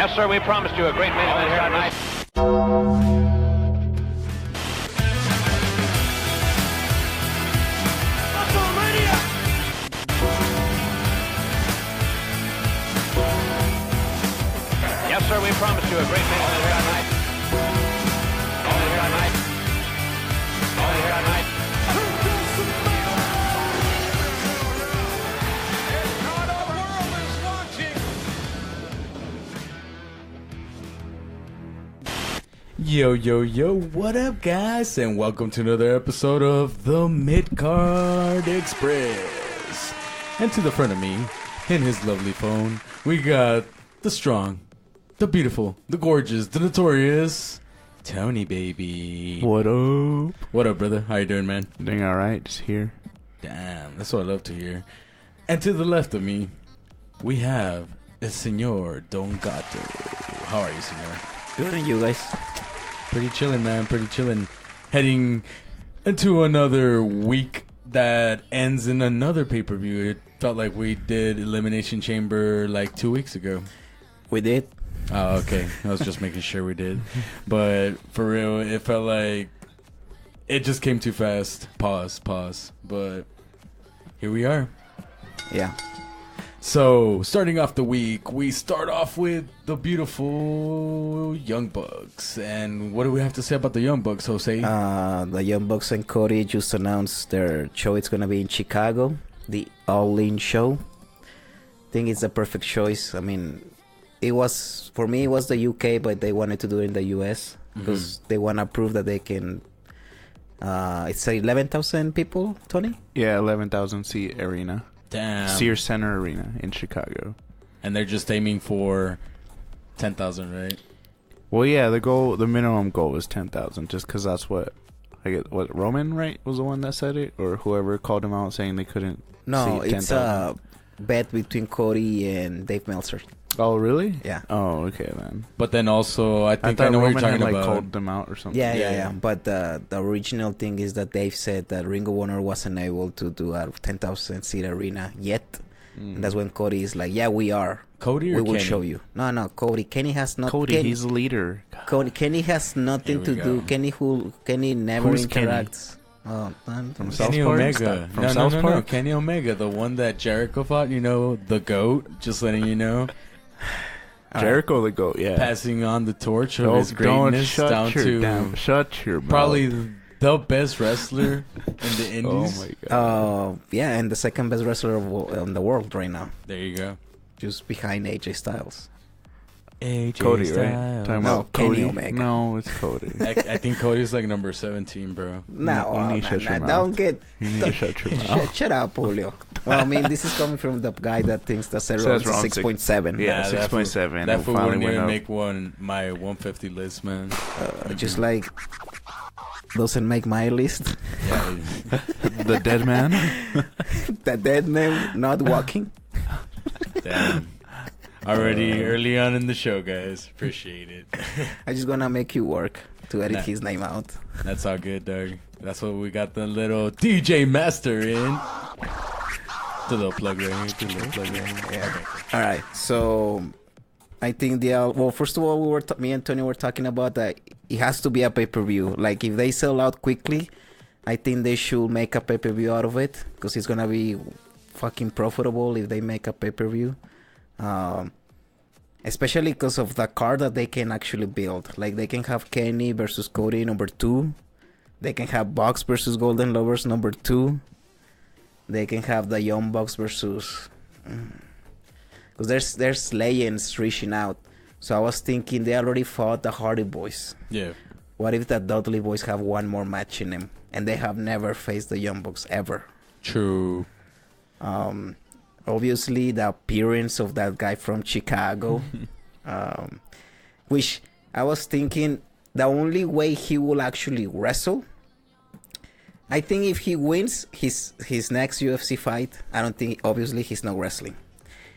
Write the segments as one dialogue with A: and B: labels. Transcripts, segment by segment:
A: Yes, sir, we promised you a great main event here tonight. Wrestlemania! Yes, sir, we promised you a great main event here tonight. Only here tonight. Only here tonight.
B: Yo, yo, yo, what up, guys? And welcome to another episode of the Midcard Express. And to the front of me, in his lovely phone, we got the strong, the beautiful, the gorgeous, the notorious Tony, baby.
C: What up?
B: What up, brother? How you doing, man?
C: Doing alright, just here.
B: Damn, that's what I love to hear. And to the left of me, we have El Señor Don Gato. How are you, Señor?
C: Good, and you guys?
B: Pretty chillin', man. Pretty chillin'. Heading into another week that ends in another pay-per-view. It felt like we did Elimination Chamber like 2 weeks ago.
C: We did.
B: Oh, okay. I was just making sure we did. But for real, it felt like it just came too fast. Pause. But here we are.
C: Yeah.
B: So, starting off the week, we start off with the beautiful Young Bucks. And what do we have to say about the Young Bucks, Jose?
D: The Young Bucks and Cody just announced their show. It's going to be in Chicago, the All-In show. I think it's a perfect choice. I mean, for me, it was the UK, but they wanted to do it in the US because they want to prove that they can. It's 11,000 people, Tony?
C: Yeah, 11,000 seat arena.
B: Damn.
C: Sears Center Arena in Chicago.
B: And they're just aiming for 10,000, right?
C: Well, yeah, the minimum goal was 10,000, just because that's what Roman, right, was the one that said it, or whoever called him out saying they couldn't.
D: No,
C: see
D: it's a bet between Cody and Dave Meltzer.
C: Oh, really?
D: Yeah.
C: Oh, okay then.
B: But then also, I think
C: thought
B: I know
C: Roman
B: what you're talking
C: had,
B: about.
C: called them out or something.
D: Yeah. But the original thing is that Dave said that Ring of Honor wasn't able to do a 10,000 seat arena yet. And that's when Cody is like, yeah, we are.
B: Cody or
D: we will
B: Kenny?
D: show you. No, Cody. Kenny has not.
C: Cody, he's the leader.
D: Kenny has nothing to do. Kenny never
C: Who's
D: interacts. Oh,
C: From South
B: Kenny
C: Park?
B: Omega.
C: From
B: No,
C: South
B: no.
C: Park?
B: Kenny Omega, the one that Jericho fought, the GOAT, just letting you know.
C: Jericho the GOAT, yeah.
B: Passing on the torch of his greatness down to
C: shut your mouth.
B: probably the best wrestler in the Indies.
C: Oh my god.
D: Yeah, and the second best wrestler in the world right now.
B: There you go.
D: Just behind AJ Styles.
B: AJ
C: Cody,
B: Styles.
C: right? Talking
D: No,
C: about
D: Kenny
C: Cody?
D: Omega.
C: No, it's Cody.
B: I think Cody's like number 17, bro.
D: No,
C: you need to shut your mouth.
D: don't get.
C: You need to shut your mouth.
D: Shut up, Julio. Well, I mean, this is coming from the guy that thinks that
C: Says
D: Cero is
C: wrong
D: 6.7.
C: Yeah,
B: Nah, that
C: 6.7.
B: That fool
C: finally
B: wouldn't
C: went
B: even
C: up.
B: make my 150 list, man.
D: Just like doesn't make my list.
B: Yeah,
C: The dead man.
D: The dead man not walking.
B: damn. Already early on in the show, guys. Appreciate it.
D: I'm just gonna make you work to edit his name out.
B: That's all good, Doug. That's what we got the little DJ Master in. The little plug right here.
D: Yeah. All right. So I think first of all, me and Tony were talking about that it has to be a pay-per-view. Like if they sell out quickly, I think they should make a pay-per-view out of it because it's gonna be fucking profitable if they make a pay-per-view. Especially because of the card that they can actually build. Like they can have Kenny versus Cody number 2. They can have Bucks versus Golden Lovers number 2. They can have the Young Bucks versus, because there's legends reaching out. So I was thinking they already fought the Hardy Boys.
B: Yeah.
D: What if the Dudley Boys have one more match in them and they have never faced the Young Bucks ever?
B: True.
D: Obviously the appearance of that guy from Chicago, which I was thinking the only way he will actually wrestle, I think if he wins his next UFC fight, I don't think, obviously he's not wrestling.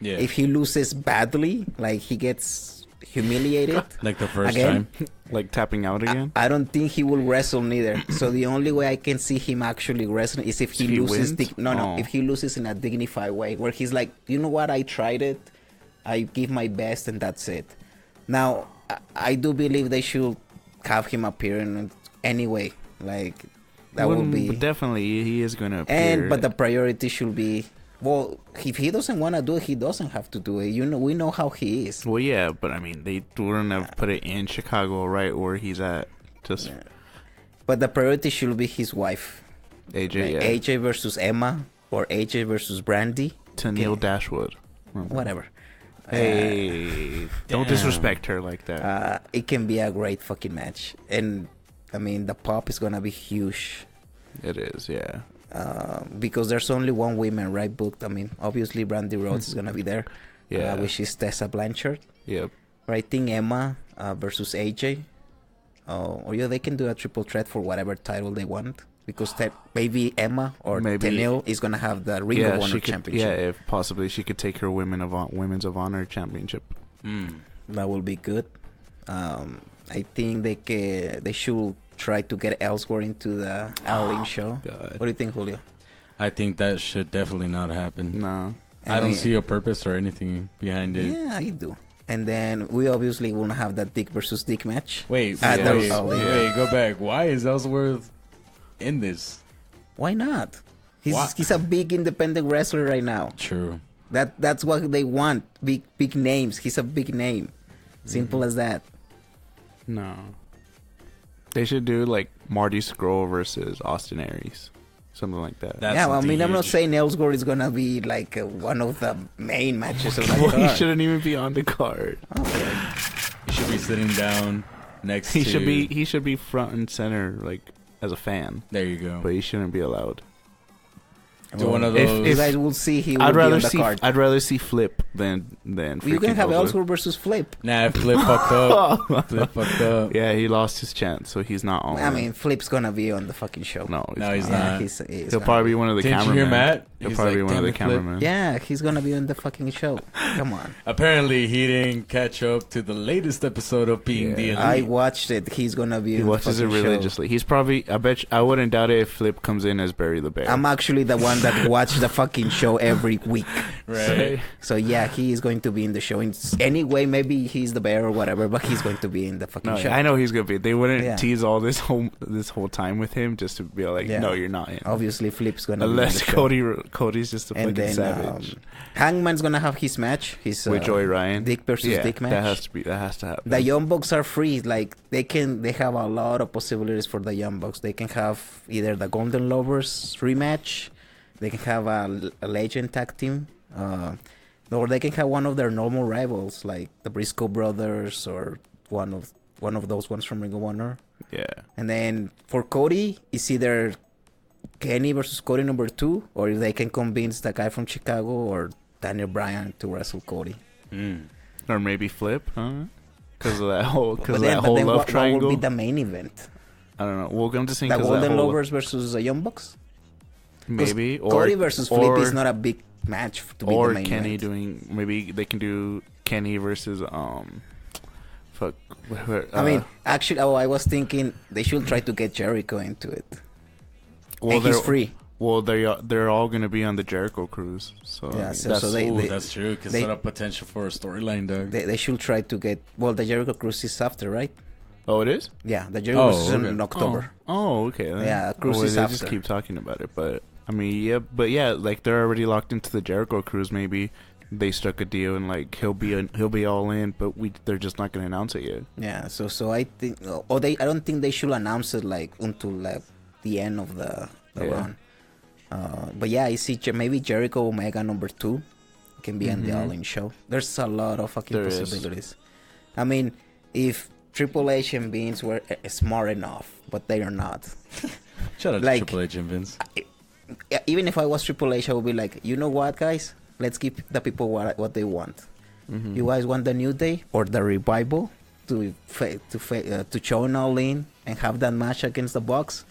B: Yeah.
D: If he loses badly, like he gets humiliated
B: like the first
D: again,
B: time.
C: Like tapping out again?
D: I don't think he will wrestle neither. So the only way I can see him actually wrestling is if he loses. If he loses in a dignified way, where he's like, you know what, I tried it, I give my best, and that's it. Now, I do believe they should have him appear in any way. Like, that would be...
C: But definitely, he is going to appear.
D: But the priority should be... Well, if he doesn't want to do it, he doesn't have to do it. We know how he is.
C: Well, yeah, but I mean, they wouldn't have put it in Chicago, right where he's at. Just.
D: Yeah. But the priority should be his wife.
C: AJ,
D: Like
C: yeah.
D: AJ versus Emma or AJ versus Brandy.
C: Tennille Dashwood.
D: Whatever.
C: Hey, don't disrespect her like that.
D: It can be a great fucking match. And, I mean, the pop is going to be huge.
C: It is, yeah.
D: Because there's only one woman, right, booked. I mean, obviously Brandy Rhodes is going to be there.
C: Yeah.
D: Which is Tessa Blanchard.
C: Yep.
D: But I think Emma versus AJ. Or yeah, they can do a triple threat for whatever title they want. Because maybe Emma or Tennille is going to have the Ring of Honor Championship.
C: Yeah, if possibly she could take her Women's of Honor Championship.
D: That will be good. I think they should try to get Ellsworth into the All-In show.
C: God.
D: What do you think, Julio?
B: I think that should definitely not happen.
C: No.
B: I don't see a purpose or anything behind it.
D: Yeah, I do. And then we obviously want to have that Dick versus Dick match.
B: Wait, go back. Why is Ellsworth in this?
D: Why not? He's a big independent wrestler right now.
B: True.
D: That's what they want. Big names. He's a big name. Simple as that.
C: No. They should do like Marty Scurll versus Austin Aries. Something like that.
D: I mean, I'm not saying Ellsworth is going to be like one of the main matches of the
C: Well,
D: card.
C: he shouldn't even be on the card.
D: Okay.
B: He should be sitting down next to...
C: He should be front and center, like, as a fan.
B: There you go.
C: But he shouldn't be allowed.
B: To one of those...
D: You guys will see he will be on the card.
C: I'd rather see Flip than
D: You can have Ellsworth versus Flip.
B: Nah, Flip fucked up. Flip fucked up.
C: Yeah, he lost his chance, so he's not on.
D: I mean, Flip's going to be on the fucking show.
C: No,
B: he's not.
D: He'll
C: probably be one of the cameramen.
B: Didn't you hear Matt?
C: He'll probably be one of the cameramen.
D: Yeah, he's going to be on the fucking show. Come on.
B: Apparently, he didn't catch up to the latest episode of Being the Elite.
D: I watched it. He's going to be
C: He
D: on the
C: watches it
D: fucking
C: religiously.
D: show.
C: He's probably... I wouldn't doubt it if Flip comes in as Barry the Bear.
D: I'm actually the one that watched the fucking show every week.
B: Right.
D: So yeah, he is going to be in the show. Anyway, maybe he's the bear or whatever, but he's going to be in the fucking show.
C: I know he's gonna be. They wouldn't tease all this whole time with him just to be like, no, you're not in.
D: Obviously, Flip's gonna be in
C: unless
D: the
C: Cody's just a fucking savage.
D: Hangman's gonna have his match.
C: With Joey Ryan.
D: Dick versus Dick match.
C: That has to happen.
D: The Young Bucks are free. Like they have a lot of possibilities for the Young Bucks. They can have either the Golden Lovers rematch. They can have a legend tag team. Or they can have one of their normal rivals, like the Briscoe brothers, or one of those ones from Ring of Honor.
C: Yeah.
D: And then for Cody, it's either Kenny versus Cody number 2, or if they can convince the guy from Chicago or Daniel Bryan to wrestle Cody.
C: Or maybe Flip, huh? Because of that whole love triangle.
D: What would be the main event?
C: I don't know. Well, I'm just saying
D: the Golden Lovers versus the Young Bucks.
C: Maybe. Or
D: Cody versus Flip is not a big match to be the main
C: Kenny
D: event.
C: maybe they can do Kenny versus
D: I mean, actually, I was thinking they should try to get Jericho into it. Well, and he's free.
C: Well, they're all gonna be on the Jericho cruise, so
D: yeah.
B: That's true. Because set up potential for a storyline, Doug.
D: They should try to get. Well, the Jericho cruise is after, right?
C: Oh, it is.
D: Yeah, the Jericho cruise is in October.
C: Oh, okay. Then.
D: Yeah, cruise is
C: they
D: after.
C: Just keep talking about it, but I mean, like they're already locked into the Jericho cruise. Maybe they struck a deal and like he'll be all in, but they're just not gonna announce it yet.
D: Yeah, so I think, I don't think they should announce it like until like the end of the run. But yeah, I see maybe Jericho Omega number 2 can be on the All-In show. There's a lot of fucking possibilities. I mean, if Triple H and Vince were smart enough, but they are not.
B: Shout out to Triple H and Vince.
D: Even if I was Triple H, I would be like, you know what, guys? Let's give the people what they want. You guys want the New Day or the Revival to join All-In and have that match against the Bucks?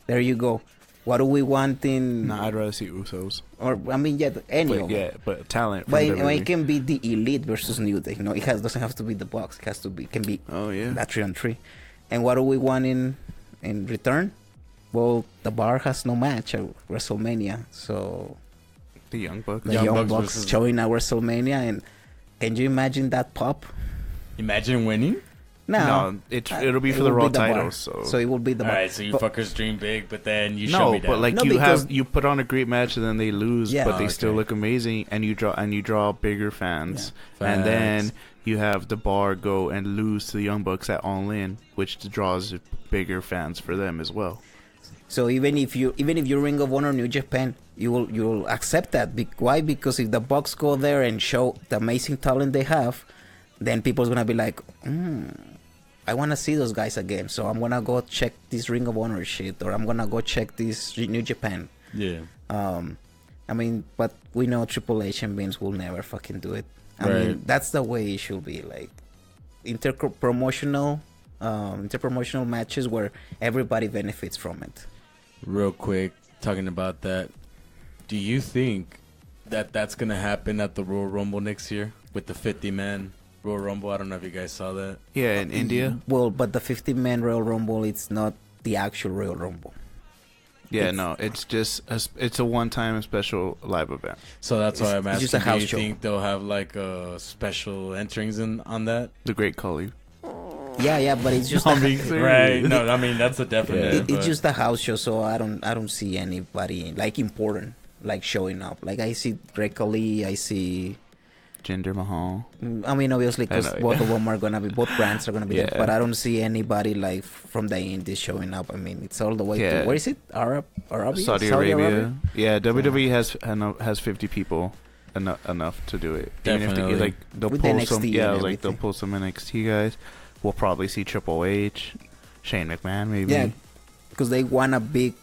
D: There you go. What do we want in?
C: I'd rather see Usos.
D: Or I mean, any of them.
C: Yeah, but talent.
D: But it can be the Elite versus New Day. It doesn't have to be the Bucks. It has to be. Can be.
C: Oh yeah.
D: That 3-on-3. And what do we want in return? Well, the Bar has no match at WrestleMania, so
C: the Young Bucks.
D: The Young Bucks showing at WrestleMania, and can you imagine that pop?
B: Imagine winning.
C: No, it'll be for the Raw title.
D: So it will be the
B: All
D: bar.
B: right, so you fuckers dream big, but then you show me down.
C: but like
D: No,
C: you
D: because-
C: you put on a great match and then they lose,
D: Yeah.
C: but they
B: Oh,
C: still
B: okay.
C: look amazing, and you draw bigger fans,
B: Yeah.
C: and
B: Facts.
C: then you have the Bar go and lose to the Young Bucks at All In, which draws bigger fans for them as well.
D: So even if you Ring of Honor New Japan, you'll accept that. Why? Because if the Bucks go there and show the amazing talent they have, then people's gonna be like, I wanna see those guys again. So I'm gonna go check this Ring of Honor shit, or I'm gonna go check this New Japan.
B: Yeah.
D: I mean, but we know Triple H and Vince will never fucking do it. I
B: Right.
D: mean, that's the way it should be. Like interpromotional matches where everybody benefits from it.
B: Real quick, talking about that, do you think that that's going to happen at the Royal Rumble next year with the 50-man Royal Rumble? I don't know if you guys saw that.
C: Yeah, in India.
D: Well, but the 50-man Royal Rumble, it's not the actual Royal Rumble.
C: Yeah, no, it's just it's a one-time special live event.
B: So that's why I'm
D: It's just
B: asking,
D: a house
B: do you
D: show.
B: think they'll have like special entrings on that?
C: The Great Khali.
D: Yeah, but it's just
B: Right. No, I mean, that's a definite.
D: it's just a house show, so I don't see anybody like important like showing up. Like I see Greg Khali, I see.
C: Jinder Mahal.
D: I mean, obviously, because
C: I know,
D: both
C: yeah.
D: of them are gonna be, both brands are gonna be there.
C: Yeah.
D: But I don't see anybody like from the Indies showing up. I mean, it's all the way
C: Yeah.
D: to where is it? Arabia?
C: Saudi Arabia. Yeah, WWE has 50 people enough to do it. Even if
B: Definitely.
C: they, they'll
D: With
C: pull
D: NXT
C: some.
D: and
C: Yeah, like they'll
D: everything.
C: pull some NXT guys. We'll probably see Triple H, Shane McMahon, maybe.
D: Yeah, because they want a big.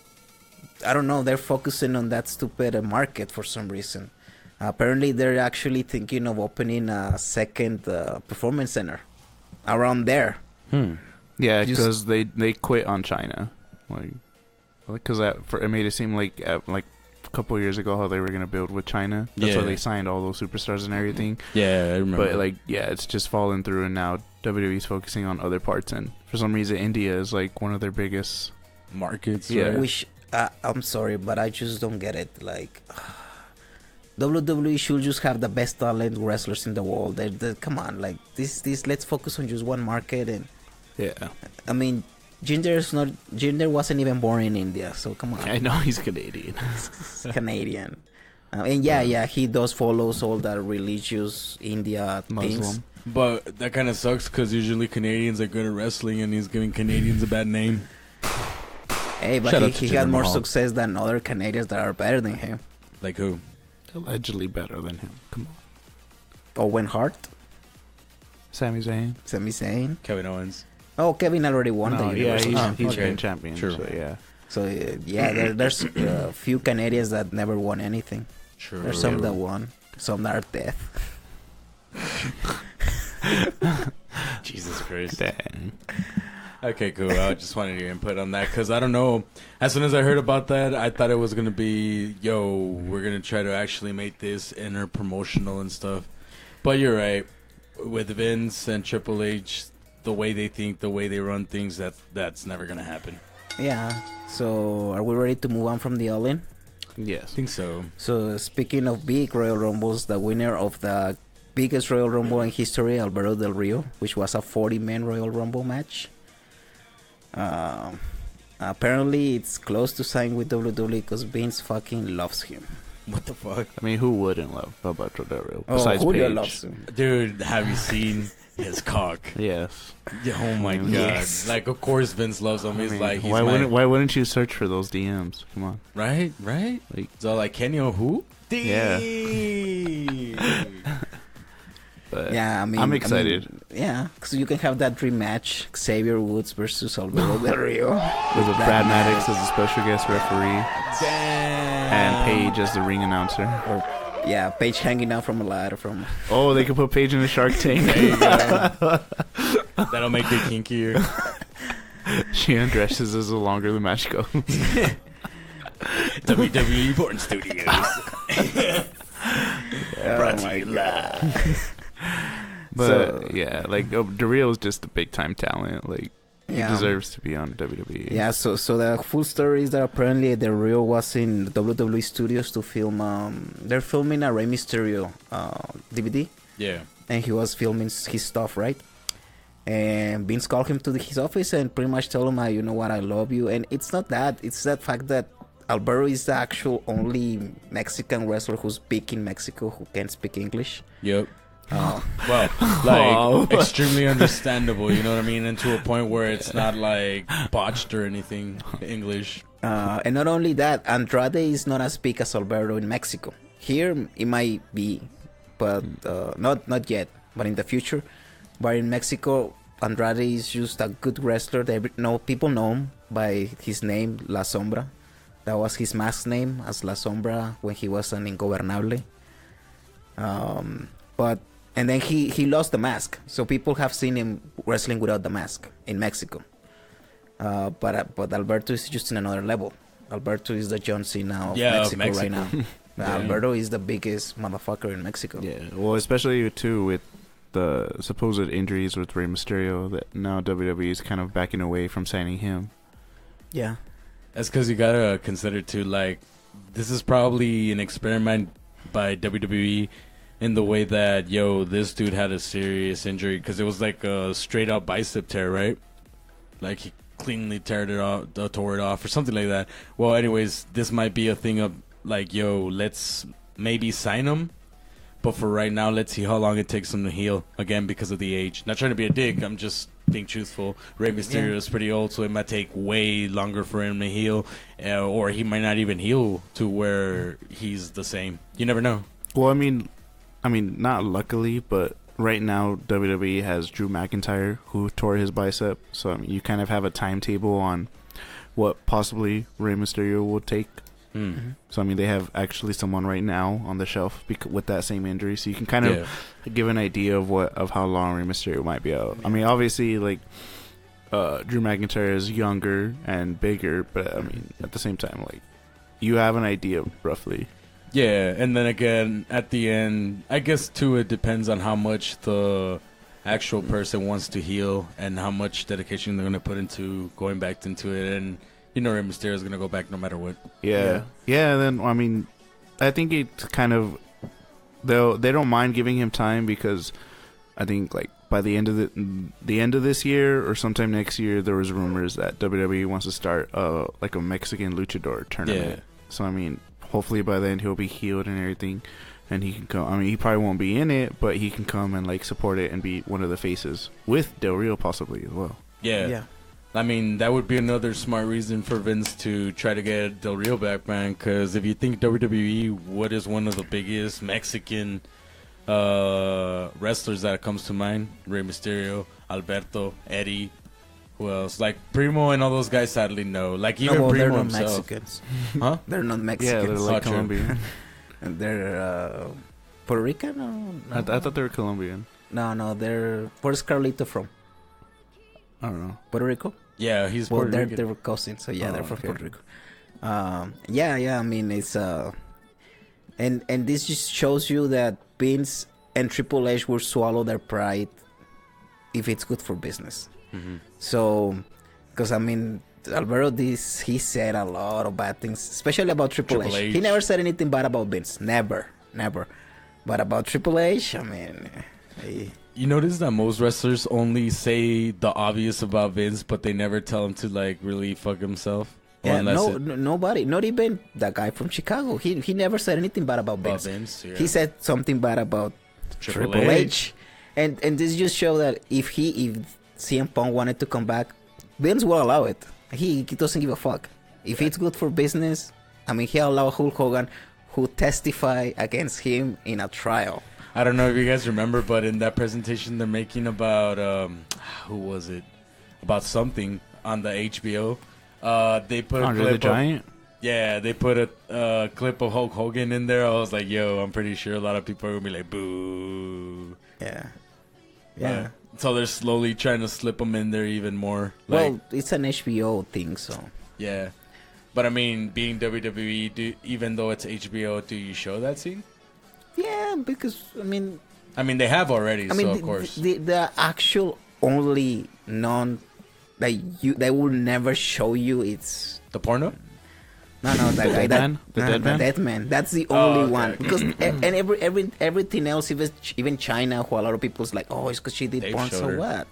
D: I don't know. They're focusing on that stupid market for some reason. Apparently, they're actually thinking of opening a second performance center around there.
C: Yeah,
D: Just-
C: because they quit on China, because it made it seem like a couple of years ago how they were gonna build with China. That's why
B: Yeah.
C: they signed all those superstars and everything.
B: Yeah, I remember.
C: But it's just fallen through, and now WWE's focusing on other parts. And for some reason, India is like one of their biggest.
B: markets.
C: Yeah.
B: Right?
D: I'm sorry, but I just don't get it. Like, WWE should just have the best talent wrestlers in the world. Come on, like this. Let's focus on just one market. And
C: Yeah,
D: I mean, Jinder wasn't even born in India, so come on,
C: I know he's Canadian.
D: he's Canadian. And yeah, he does follows all the religious India things.
C: Muslim.
B: But that kind of sucks because usually Canadians are good at wrestling, and he's giving Canadians a bad name.
D: Hey, but
B: Shout out
D: he
B: to
D: had
B: Jinder
D: more
B: Mahal.
D: success than other Canadians that are better than him.
B: Like who?
C: Allegedly better than him. Come on,
D: Owen Hart,
C: Sami Zayn.
D: Sami Zayn.
B: Kevin Owens.
D: Oh, Kevin already won
C: No,
D: the
C: yeah,
D: Universal.
C: he's
B: okay.
C: been champion.
B: True.
C: So yeah.
D: So there's a few Canadians that never won anything.
B: Sure.
D: There's some that won, some that are dead.
B: Jesus Christ.
C: Dang.
B: Okay, cool. I just wanted your input on that because I don't know. As soon as I heard about that, I thought it was going to be, we're going to try to actually make this inter-promotional and stuff. But you're right. With Vince and Triple H, the way they think, the way they run things, that's never going to happen.
D: Yeah. So are we ready to move on from the All In?
B: I
C: Yes.
B: think so.
D: So speaking of big Royal Rumbles, the winner of the biggest Royal Rumble in history, Alberto Del Rio, which was a 40-man Royal Rumble match. Apparently, it's close to sign with WWE because Vince fucking loves him.
B: What the fuck?
C: I mean, who wouldn't love Alberto Del Rio
D: Oh,
C: besides
D: Julio
C: Paige?
D: loves him.
B: Dude, have you seen his cock?
C: Yes.
B: Oh my god.
D: Yes.
B: Like, of course Vince loves him.
C: I
B: He's
C: mean,
B: like, he's
C: why wouldn't you search for those DMs? Come on.
B: Right?
C: Like,
B: So, like, Kenny or who?
C: Yeah.
B: Damn.
C: but
D: Yeah, I mean,
C: I'm excited.
D: Yeah, because you can have that rematch: Xavier Woods versus Alberto Del Rio.
C: with Brad Maddox as a special guest referee
B: Damn.
C: and Paige as the ring announcer.
D: Or, yeah, Paige hanging out from a ladder from.
C: Oh, they could put Paige in the Shark Tank.
B: There you go. That'll make it kinkier.
C: She undresses as the longer the match goes.
B: WWE Porn Studios. Brought to you live.
C: But
D: So-
C: yeah, like Del is just a big time talent. Like he
D: Yeah.
C: deserves to be on WWE.
D: Yeah, so the full story is that apparently Del Rio was in WWE studios to film. They're filming a Rey Mysterio DVD,
B: Yeah.
D: and he was filming his stuff, right? And Vince called him to his office and pretty much told him, you know what, I love you. And it's not that. It's that fact that Alberto is the actual only Mexican wrestler who's big in Mexico who can speak English.
B: Yep. Well, like, extremely understandable, you know what I mean? And to a point where it's not, like, botched or anything, English.
D: And not only that, Andrade is not as big as Alberto in Mexico. Here, it might be, but not yet, but in the future. But in Mexico, Andrade is just a good wrestler. People know him by his name, La Sombra. That was his mask name, as La Sombra, when he was an Ingobernable. And then he lost the mask, so people have seen him wrestling without the mask in Mexico. But Alberto is just in another level. Alberto is the John Cena of Mexico right now.
B: Yeah.
D: Alberto is the biggest motherfucker in Mexico.
C: Yeah, well, especially too with the supposed injuries with Rey Mysterio, that now WWE is kind of backing away from signing him.
D: Yeah.
B: That's because you gotta consider too, like, this is probably an experiment by WWE in the way that, this dude had a serious injury, because it was like a straight up bicep tear, right? Like, he cleanly tore it off or something like that. Well, anyways, this might be a thing of like, let's maybe sign him, but for right now, let's see how long it takes him to heal again because of the age. Not trying to be a dick, I'm just being truthful. Rey Mysterio is pretty old, so it might take way longer for him to heal, or he might not even heal to where he's the same. You never know.
C: Well, I mean, not luckily, but right now WWE has Drew McIntyre, who tore his bicep, so I mean, you kind of have a timetable on what possibly Rey Mysterio will take.
B: Mm-hmm.
C: So I mean, they have actually someone right now on the shelf with that same injury, so you can kind of give an idea of how long Rey Mysterio might be out. I mean, obviously, like Drew McIntyre is younger and bigger, but I mean, at the same time, like, you have an idea roughly.
B: Yeah, and then again, at the end, I guess too, it depends on how much the actual person wants to heal and how much dedication they're going to put into going back into it. And Rey Mysterio is going to go back no matter what.
C: Yeah. Then I mean, I think it's kind of they don't mind giving him time, because I think like by the end of the end of this year or sometime next year, there was rumors that WWE wants to start like a Mexican luchador tournament.
B: Yeah.
C: So I mean, hopefully by then he'll be healed and everything, and he can come. I mean, he probably won't be in it, but he can come and like support it and be one of the faces with Del Rio possibly as well.
B: Yeah. I mean, that would be another smart reason for Vince to try to get Del Rio back, man. Because if you think WWE, what is one of the biggest Mexican wrestlers that comes to mind? Rey Mysterio, Alberto, Eddie. Who else? Like Primo and all those guys, sadly, no. Like even Primo
D: they're not
B: himself.
D: Mexicans.
B: Huh?
D: They're not Mexicans.
C: Yeah, they're like Colombian.
D: And they're Puerto Rican? No.
C: I thought they were Colombian.
D: No, they're... Where's Carlito from?
C: I don't know.
D: Puerto Rico?
B: Yeah, he's Puerto Rican.
D: They were cousins, so yeah, they're from
C: okay.
D: Puerto Rico. I mean, it's and this just shows you that Vince and Triple H will swallow their pride if it's good for business.
B: Mm-hmm.
D: So, because I mean, Alberto, he said a lot of bad things, especially about Triple H. He never said anything bad about Vince, never. But about Triple H, I mean,
B: you notice that most wrestlers only say the obvious about Vince, but they never tell him to like really fuck himself.
D: Yeah, nobody, not even that guy from Chicago. He never said anything bad about Vince.
B: Yeah.
D: He said something bad about Triple H. And this just shows that if CM Punk wanted to come back, Vince will allow it. He doesn't give a fuck. If it's good for business, I mean, he allowed Hulk Hogan, who testified against him in a trial.
B: I don't know if you guys remember, but in that presentation they're making about who was it? About something on the HBO. They put
C: Andre the Giant.
B: Yeah, they put a clip of Hulk Hogan in there. I was like, yo, I'm pretty sure a lot of people are gonna be like, boo.
D: Yeah.
B: So they're slowly trying to slip them in there even more.
D: Well, it's an HBO thing, so.
B: Yeah. But I mean, being WWE, even though it's HBO, do you show that scene?
D: Yeah, because, I mean,
B: they have already, so of course.
D: The actual only that will never show you, it's...
B: The porno?
D: No, that guy.
C: The
D: Dead Man. That's the only one. Because everything else, even China, who a lot of people's like, oh, it's because she did porn, so what?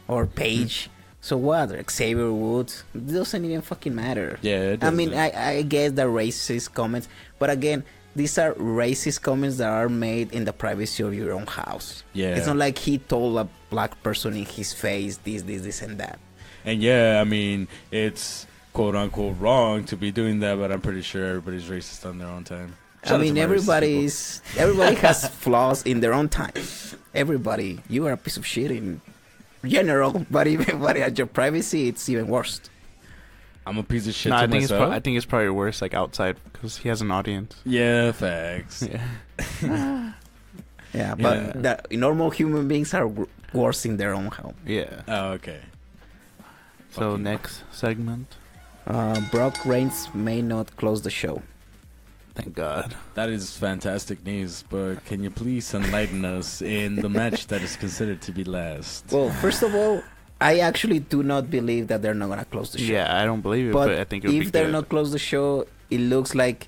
D: or Paige. So what? Xavier Woods. It doesn't even fucking matter.
B: Yeah, it
D: I mean,
B: doesn't.
D: I guess the racist comments, but again, these are racist comments that are made in the privacy of your own house.
B: Yeah.
D: It's not like he told a black person in his face this, and that.
B: And yeah, I mean, it's quote unquote wrong to be doing that, but I'm pretty sure everybody's racist on their own time. Shout
D: I
B: out to
D: mean,
B: my racist people.
D: everybody has flaws in their own time. Everybody, you are a piece of shit in general, but at your privacy, it's even worse.
B: I'm a piece of shit
C: No,
B: to
C: I think
B: myself.
C: I think it's probably worse like outside because he has an audience.
B: Yeah, facts.
C: Yeah.
D: Yeah, but the normal human beings are worse in their own home.
C: Yeah.
B: Oh, okay.
C: So
B: Fucking-
C: next segment.
D: Brock Reigns may not close the show.
C: Thank God.
B: That is fantastic news, but can you please enlighten us in the match that is considered to be last?
D: Well, first of all, I actually do not believe that they're not gonna close the show.
C: Yeah, I don't believe it, but I think it would be
D: if they're
C: good.
D: not close the show, it looks like,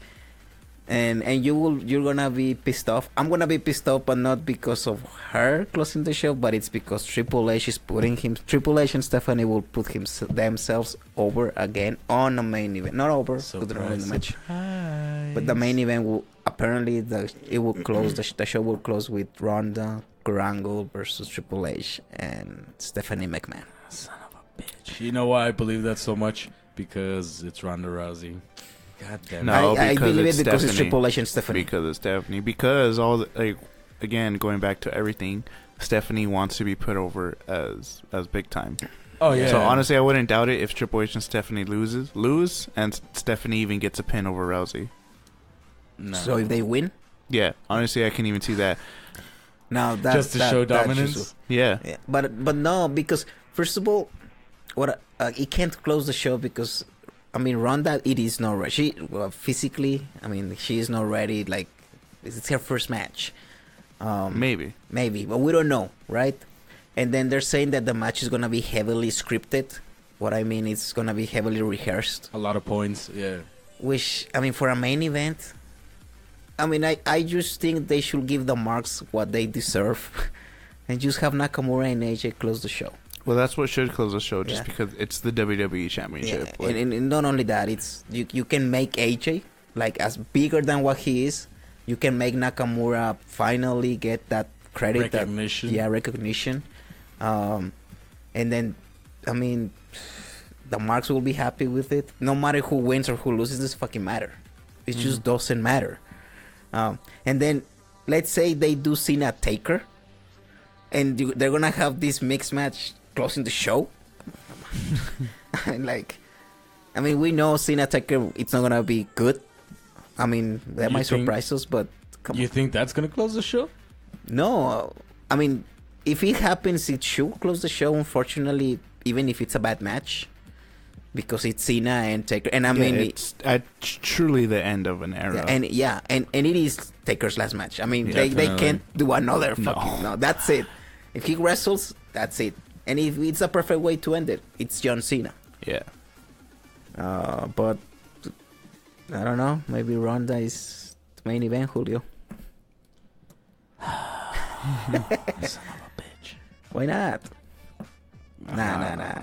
D: and you're gonna be pissed off. I'm gonna be pissed off, but not because of her closing the show, but it's because Triple H is putting him. Triple H and Stephanie will put themselves over again on a main event. Not over, because they're not in the match. But the main event will apparently it will close. The show will close with Ronda Angle versus Triple H and Stephanie McMahon.
B: Son of a bitch. You know why I believe that so much? Because it's Ronda Rousey. God damn it.
C: No,
D: I
C: because
D: believe
C: it's
D: it because it's
C: Stephanie.
D: Triple H and Stephanie.
C: Because it's Stephanie. Because again, going back to everything, Stephanie wants to be put over as big time.
B: Oh, yeah.
C: So honestly, I wouldn't doubt it if Triple H and Stephanie lose, and Stephanie even gets a pin over Rousey.
B: No.
D: So if they win,
C: Yeah, honestly, I can even see that.
D: now that
B: just to show dominance?
C: Yeah.
D: Yeah, but no, because first of all, it can't close the show because I mean Ronda, it is not ready. She physically, I mean, she is not ready. Like it's her first match.
C: Maybe.
D: But we don't know, right? And then they're saying that the match is gonna be heavily scripted. What I mean, it's gonna be heavily rehearsed.
B: A lot of points, yeah.
D: Which I mean, for a main event, I mean, I just think they should give the marks what they deserve, and just have Nakamura and AJ close the show.
C: Well, that's what should close the show, just
D: Yeah.
C: because it's the WWE Championship.
D: Yeah,
C: Like,
D: and not only that, it's you can make AJ like as bigger than what he is. You can make Nakamura finally get that credit,
B: Recognition.
D: recognition. And then, I mean, the marks will be happy with it. No matter who wins or who loses, it doesn't fucking matter. It just doesn't matter. And then, let's say they do Cena Taker, and they're gonna have this mixed match closing the show. Like, I mean, we know Cena Taker, it's not gonna be good. I mean, that
B: You
D: might
B: think-
D: surprise us, but come
B: You
D: on.
B: think that's going to close the show?
D: No, I mean, if it happens, it should close the show. Unfortunately, even if it's a bad match, because it's Cena and Taker, and I mean,
C: it's truly the end of an era.
D: and it is Taker's last match. I mean, they
B: Definitely.
D: can't do another fucking no. That's it. If he wrestles, that's it. And if it's a perfect way to end it, it's John Cena.
C: Yeah.
D: But I don't know. Maybe Ronda is the main event, Julio.
B: Son of a bitch.
D: Why not? Nah.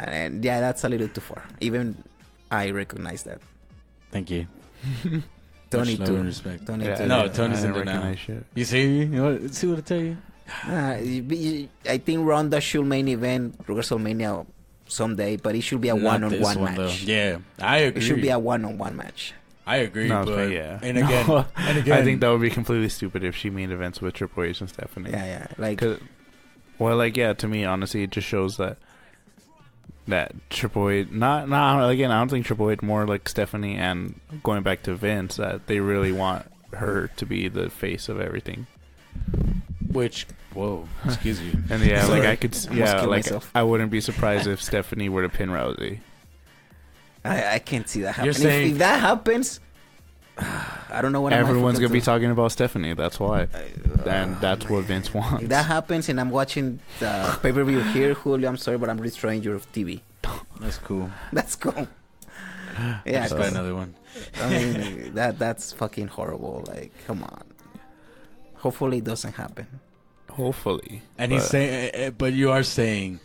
D: And yeah, that's a little too far. Even I recognize that.
B: Thank you.
D: Don't
B: Much
D: need
B: love
D: to.
B: and respect.
D: Don't need
C: Yeah,
D: to.
B: No, Tony's
C: I
B: in
C: didn't
B: there now.
C: recognize shit.
B: You see? See what I tell you?
D: I think Ronda should main event WrestleMania someday, but it should be a
B: Not this
D: one-on-one
B: one, though.
D: match.
B: Yeah, I agree.
D: It should be a one-on-one match.
B: I agree,
C: No,
B: but
C: yeah.
B: and again,
C: I think that would be completely stupid if she main events with Triple H and Stephanie.
D: Yeah. Like,
C: 'Cause- well, like, yeah, to me, honestly, it just shows that Triple H, not again, I don't think Triple H, more like Stephanie and going back to Vince, that they really want her to be the face of everything.
B: which whoa, excuse you.
C: And yeah,
D: Sorry.
C: like I could,
D: Almost
C: yeah,
D: killed
C: like
D: myself.
C: I wouldn't be surprised if Stephanie were to pin Rousey.
D: I can't see that happening.
B: You're saying-
D: if that happens, I don't know what
C: Everyone's
D: am I
C: gonna be
D: to-
C: talking about Stephanie. That's why, and that's what Vince wants.
D: If that happens and I'm watching the pay-per-view here, Julio, I'm sorry, but I'm destroying your TV.
B: That's cool.
D: That's cool. Yeah,
B: Just buy another one.
D: I mean, that's fucking horrible. Like, come on. Hopefully it doesn't happen.
C: Hopefully,
B: And he's
C: but-
B: saying, but you are saying,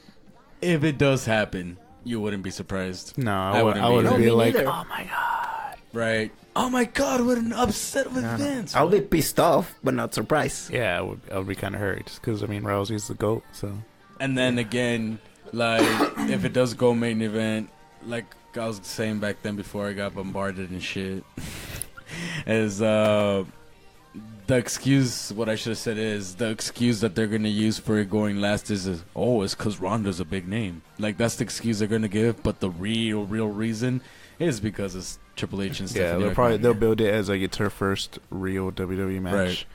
B: if it does happen, you wouldn't be surprised.
C: No,
B: I
C: I
B: wouldn't
C: wouldn't
B: be
C: be like,
D: neither.
C: oh my god.
B: Right. Oh my god, what an upset with Vince.
D: I'll be pissed off, but not surprised.
C: Yeah, I would be kind of hurt just because I mean Rousey's the GOAT. So.
B: And then again, like if it does go main event, like I was saying back then before I got bombarded and shit, is the excuse. What I should have said is the excuse that they're gonna use for it going last is it's because Ronda's a big name. Like that's the excuse they're gonna give, but the real reason is because it's Triple H and Stephanie.
C: Yeah, they'll build it as like it's her first real WWE match.
B: Right.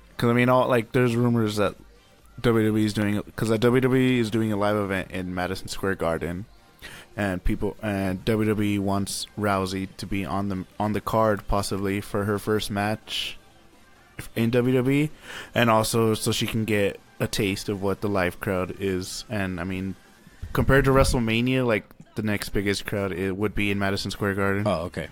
C: Because I mean, there's rumors that WWE is doing because WWE is doing a live event in Madison Square Garden, and WWE wants Rousey to be on the card possibly for her first match in WWE, and also so she can get a taste of what the live crowd is. And I mean, compared to WrestleMania, like the next biggest crowd it would be in Madison Square Garden.
B: Oh, okay.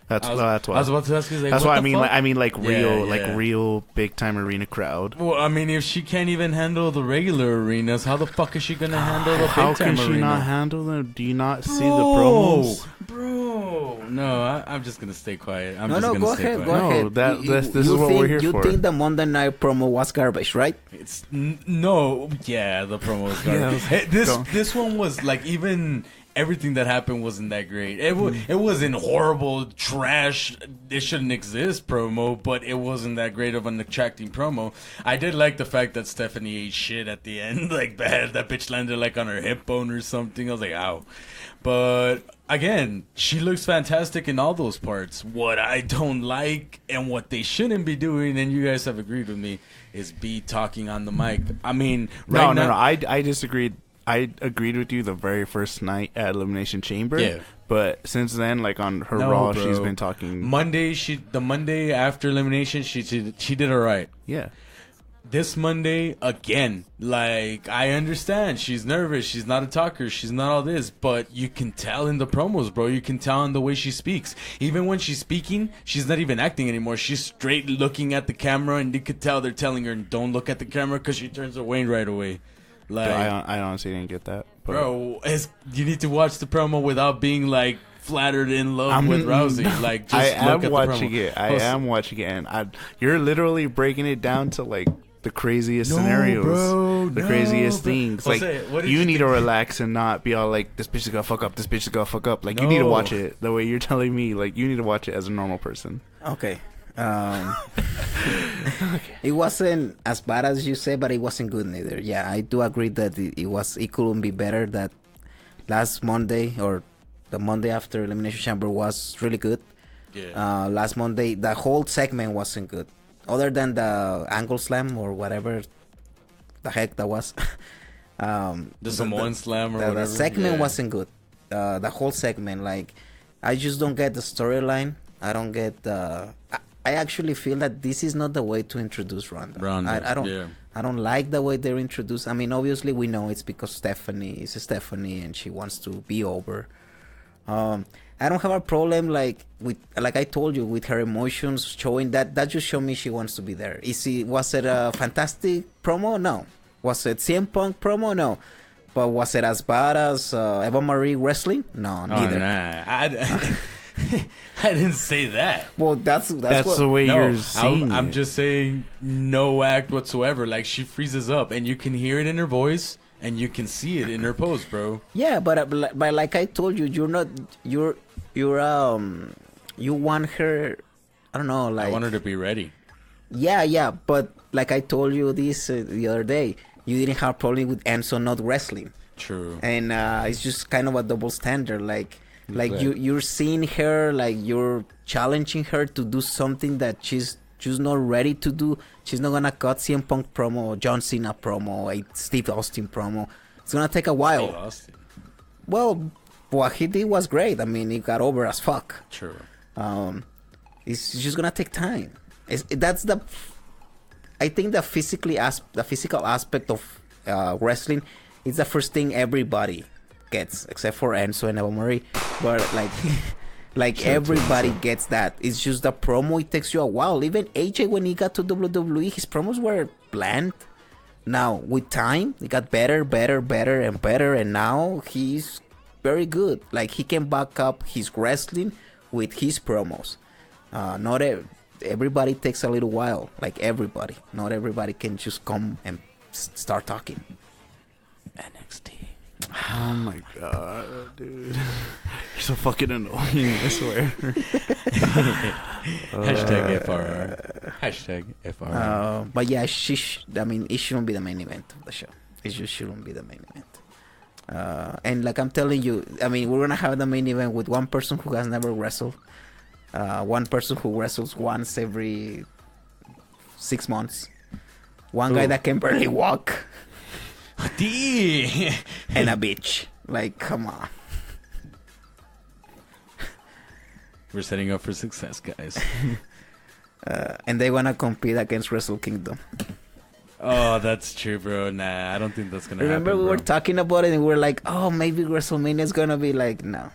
C: That's why.
B: I was about to ask you. Like,
C: that's
B: what
C: why
B: the
C: I mean,
B: fuck?
C: real big time arena crowd.
B: Well, I mean, if she can't even handle the regular arenas, how the fuck is she gonna handle the big time
C: How can she
B: arena?
C: not handle them? Do you not see the promos?
B: Bro, no, I'm just gonna stay quiet.
D: Go ahead.
C: No, this is what we're here for.
D: You think the Monday Night promo was garbage, right?
B: It's no, yeah, the promo was garbage. Hey, this one was like even. Everything that happened wasn't that great. It wasn't horrible, trash, it shouldn't exist promo, but it wasn't that great of an attracting promo. I did like the fact that Stephanie ate shit at the end, like bad. That bitch landed like on her hip bone or something. I was like, ow. But again, she looks fantastic in all those parts. What I don't like and what they shouldn't be doing, and you guys have agreed with me, is be talking on the mic. I mean,
C: no, I disagreed. I agreed with you the very first night at Elimination Chamber. Yeah. But since then, like on her Raw, she's been talking.
B: The Monday after Elimination, she did all right.
C: Yeah.
B: This Monday, again, like, I understand. She's nervous. She's not a talker. She's not all this. But you can tell in the promos, bro. You can tell in the way she speaks. Even when she's speaking, she's not even acting anymore. She's straight looking at the camera, and you could tell they're telling her, don't look at the camera, because she turns away right away. Like,
C: I honestly didn't get that. But.
B: Bro, you need to watch the promo without being, like, flattered in love with Rousey. Like, just look at the promo.
C: I am watching it, and you're literally breaking it down to, like, the craziest scenarios, the craziest things. Jose, like, you need to relax and not be all like, this bitch is gonna fuck up, this bitch is gonna fuck up. Like, you need to watch it the way you're telling me. Like, you need to watch it as a normal person.
D: Okay. It wasn't as bad as you say, but it wasn't good neither. Yeah, I do agree that it couldn't be better. That last Monday or the Monday after Elimination Chamber was really good. Yeah. Last Monday, the whole segment wasn't good. Other than the angle slam or whatever the heck that was.
B: The Samoan slam or whatever.
D: The segment wasn't good. The whole segment, like, I just don't get the storyline. I don't get the... I actually feel that this is not the way to introduce Ronda. I don't like the way they're introduced. I mean, obviously we know it's because Stephanie is Stephanie and she wants to be over. I don't have a problem like I told you, with her emotions showing that just showed me she wants to be there. Was it a fantastic promo? No. Was it CM Punk promo? No. But was it as bad as Eva Marie wrestling? No, neither.
B: Nah. I didn't say that.
D: Well, that's
C: the way you're seeing
B: I'm just saying no act whatsoever. Like, she freezes up and you can hear it in her voice and you can see it in her pose, bro.
D: Yeah, but like I told you, you want her, I don't know, like,
B: I want her to be ready.
D: Yeah, but like I told you this the other day, you didn't have a problem with Enzo not wrestling.
B: True.
D: And it's just kind of a double standard, like you're seeing her, like, you're challenging her to do something that she's not ready to do. She's not gonna cut CM Punk promo, John Cena promo, a Steve Austin promo. It's gonna take a while.
B: Steve Austin.
D: Well, what he did was great. I mean, he got over as fuck.
B: True.
D: It's just gonna take time. I think the physical aspect of wrestling is the first thing everybody gets, except for Enzo and Eva Marie. But like everybody gets that. It's just the promo. It takes you a while. Even AJ, when he got to WWE, his promos were bland. Now, with time, he got better, and now he's very good. Like, he can back up his wrestling with his promos. Not everybody takes a little while. Like, everybody. Not everybody can just come and start talking.
B: NXT.
C: Oh my god, dude. You're so fucking annoying, I swear.
B: Hashtag FRR. Hashtag FRR.
D: But yeah, it shouldn't be the main event of the show. It just shouldn't be the main event. And like I'm telling you, I mean, we're gonna have the main event with one person who has never wrestled, one person who wrestles once every 6 months, one guy that can barely walk, and a bitch. Like, come on.
B: We're setting up for success, guys.
D: And they wanna compete against Wrestle Kingdom.
B: Oh, that's true, bro. Nah, I don't think that's gonna
D: Remember,
B: happen,
D: we were talking about it, and we were like, "Oh, maybe WrestleMania is gonna be like." No,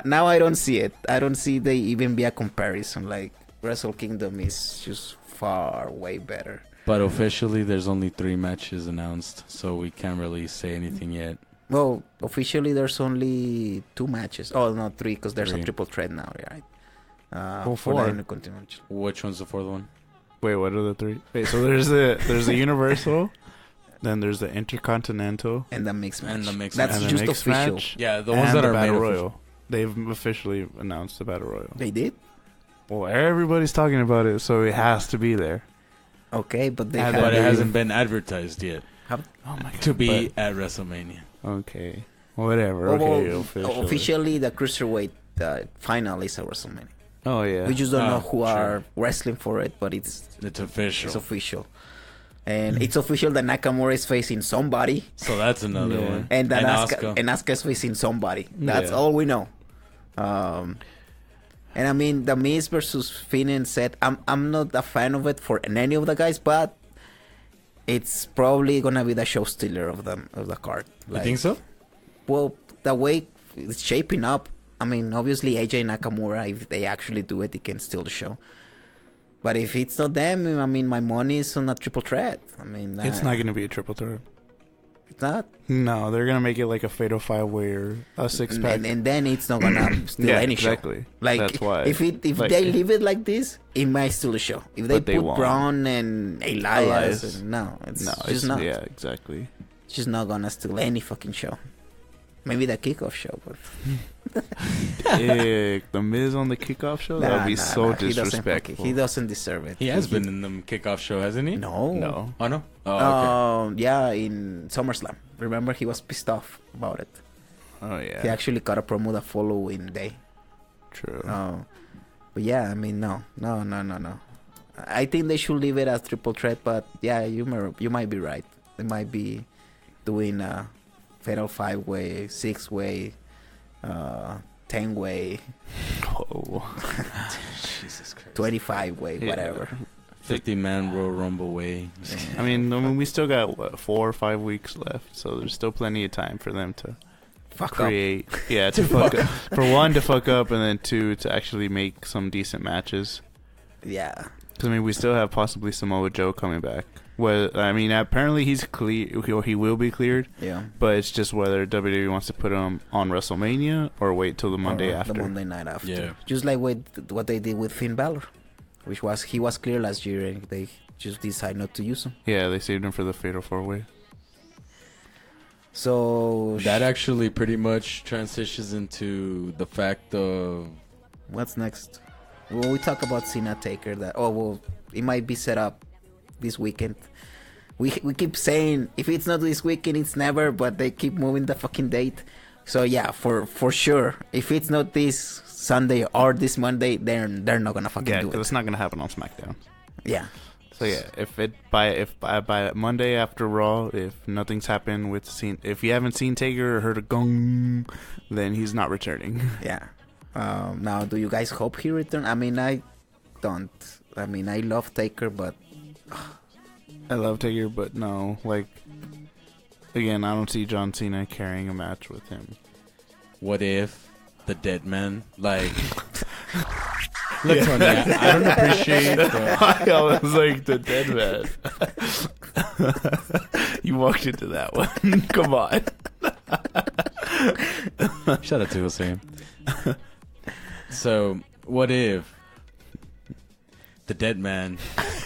D: now I don't see it. I don't see they even be a comparison. Like, Wrestle Kingdom is just far way better.
B: But officially, there's only 3 matches announced, so we can't really say anything yet.
D: Well, officially, there's only 2 matches. Oh, no, 3, because there's
B: 3.
D: a triple threat now, right?
C: Well,
D: for
C: 4.
D: the Intercontinental.
B: Which one's the 4th one?
C: Wait, what are the 3? Wait, so there's the Universal, then there's the Intercontinental,
D: And the mixed match.
B: And the mixed
D: That's
B: match.
C: and
D: just
C: the mixed
D: official.
C: match,
B: Yeah, the ones
C: and
B: that
C: the
B: are
C: Battle
B: made
C: Royal.
B: official.
C: They've officially announced the Battle Royal.
D: They did?
C: Well, everybody's talking about it, so it has to be there.
D: Okay, but they
B: But it hasn't been advertised yet
C: Oh my god.
B: to be at WrestleMania.
C: Okay. Whatever.
D: Well,
C: Okay,
D: officially, the Cruiserweight final is at WrestleMania.
C: Oh yeah.
D: We just don't know who
B: sure.
D: are wrestling for it, but it's
B: official.
D: It's official. And it's official that Nakamura is facing somebody.
B: So that's another
C: Yeah.
B: one.
D: And that
B: Asuka.
D: Asuka is facing somebody. That's
C: Yeah.
D: all we know. And I mean, the Miz versus Finn and Seth, I'm not a fan of it for any of the guys, but it's probably gonna be the show stealer of the card.
B: You think so?
D: Well, the way it's shaping up, I mean, obviously AJ Nakamura, if they actually do it, they can steal the show. But if it's not them, I mean, my money is on a triple threat. I mean,
C: It's not going to be a triple threat.
D: It's not.
C: No, they're going to make it like a fatal 5-way or a 6-pack.
D: And then it's not gonna steal
C: Yeah,
D: any
C: exactly.
D: show. Like,
C: That's why.
D: if
C: Like-
D: they leave it like this, it might steal the show. If they
C: But they
D: put
C: won't.
D: Braun and Elias,
C: Elias.
D: no, it's
C: No,
D: just
C: it's
D: not.
C: Yeah, exactly.
D: It's just not gonna steal any fucking show. Maybe the kickoff show, but
C: The Miz on the kickoff show? That would be so disrespectful.
D: He doesn't deserve it.
B: He has been in the kickoff show, hasn't he?
D: No.
C: No.
B: Oh, no? Oh, okay.
D: Yeah, in SummerSlam. Remember, he was pissed off about it.
C: Oh, yeah.
D: He actually got a promo the following day.
C: True.
D: But yeah, I mean, no. I think they should leave it as triple threat, but yeah, you might be right. They might be doing a fatal 5-way, 6-way, 10-way,
C: Oh.
B: Jesus Christ.
D: 25-way,
C: Yeah.
D: whatever.
B: 50-man Royal Rumble way.
C: I mean, we still got, what, 4 or 5 weeks left, so there's still plenty of time for them to
D: Fuck
C: create. Yeah, to fuck up. For 1, to fuck up, and then 2, to actually make some decent matches.
D: up. Yeah.
C: Because, I mean, we still have possibly Samoa Joe coming back. Well, I mean, apparently he's clear, or he will be cleared,
D: Yeah.
C: but it's just whether WWE wants to put him on WrestleMania or wait till the Monday
D: Or
C: after.
D: The Monday night after.
B: Yeah.
D: Just like what they did with Finn Balor, he was clear last year and they just decided not to use him.
C: Yeah, they saved him for the Fatal 4-Way.
D: So
B: That actually pretty much transitions into the fact of...
D: what's next? Well, we talk about Cena Taker. It might be set up this weekend. We keep saying if it's not this weekend, it's never. But they keep moving the fucking date. So yeah, for sure, if it's not this Sunday or this Monday, they're not gonna fucking
C: Yeah,
D: do
C: because
D: it.
C: it's not gonna happen on SmackDown.
D: Yeah.
C: So yeah, if by Monday after Raw, if nothing's happened with Cena, if you haven't seen Taker or heard a gong, then he's not returning.
D: Yeah. Now, do you guys hope he returns? I mean, I don't. I mean, I love Taker, but
C: I love Taker, but no, like, again, I don't see John Cena carrying a match with him.
B: What if the dead man, like... Look, Tony, I don't appreciate the...
C: I was like the dead man. You walked into that one. Come on.
B: Shout out to Hussein. So, what if the dead man,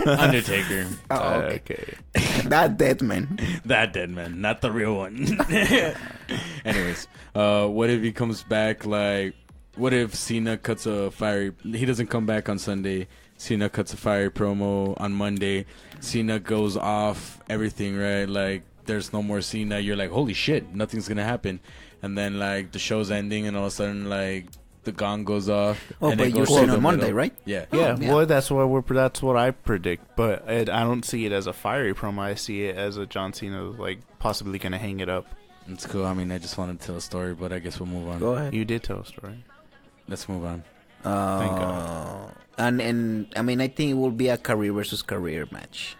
B: Undertaker,
D: okay. That dead man.
B: that dead man, not the real one. Anyways, what if he comes back like? What if Cena cuts a fiery? He doesn't come back on Sunday. Cena cuts a fiery promo on Monday. Cena goes off everything, right? Like, there's no more Cena. You're like, holy shit, nothing's gonna happen. And then like the show's ending, and all of a sudden like the gong goes off.
D: Oh,
B: and
D: but
B: it
D: you're
B: goes
D: saying
B: to
D: on
B: the
D: Monday,
B: middle.
D: right?
B: Yeah.
C: Yeah,
D: yeah.
C: well, that's what I predict. But I don't see it as a fiery promo. I see it as a John Cena like possibly gonna hang it up.
B: It's cool. I mean, I just wanted to tell a story, but I guess we'll move on.
D: Go ahead.
C: You did tell a story.
B: Let's move on.
C: Thank God.
D: And I mean, I think it will be a career versus career match.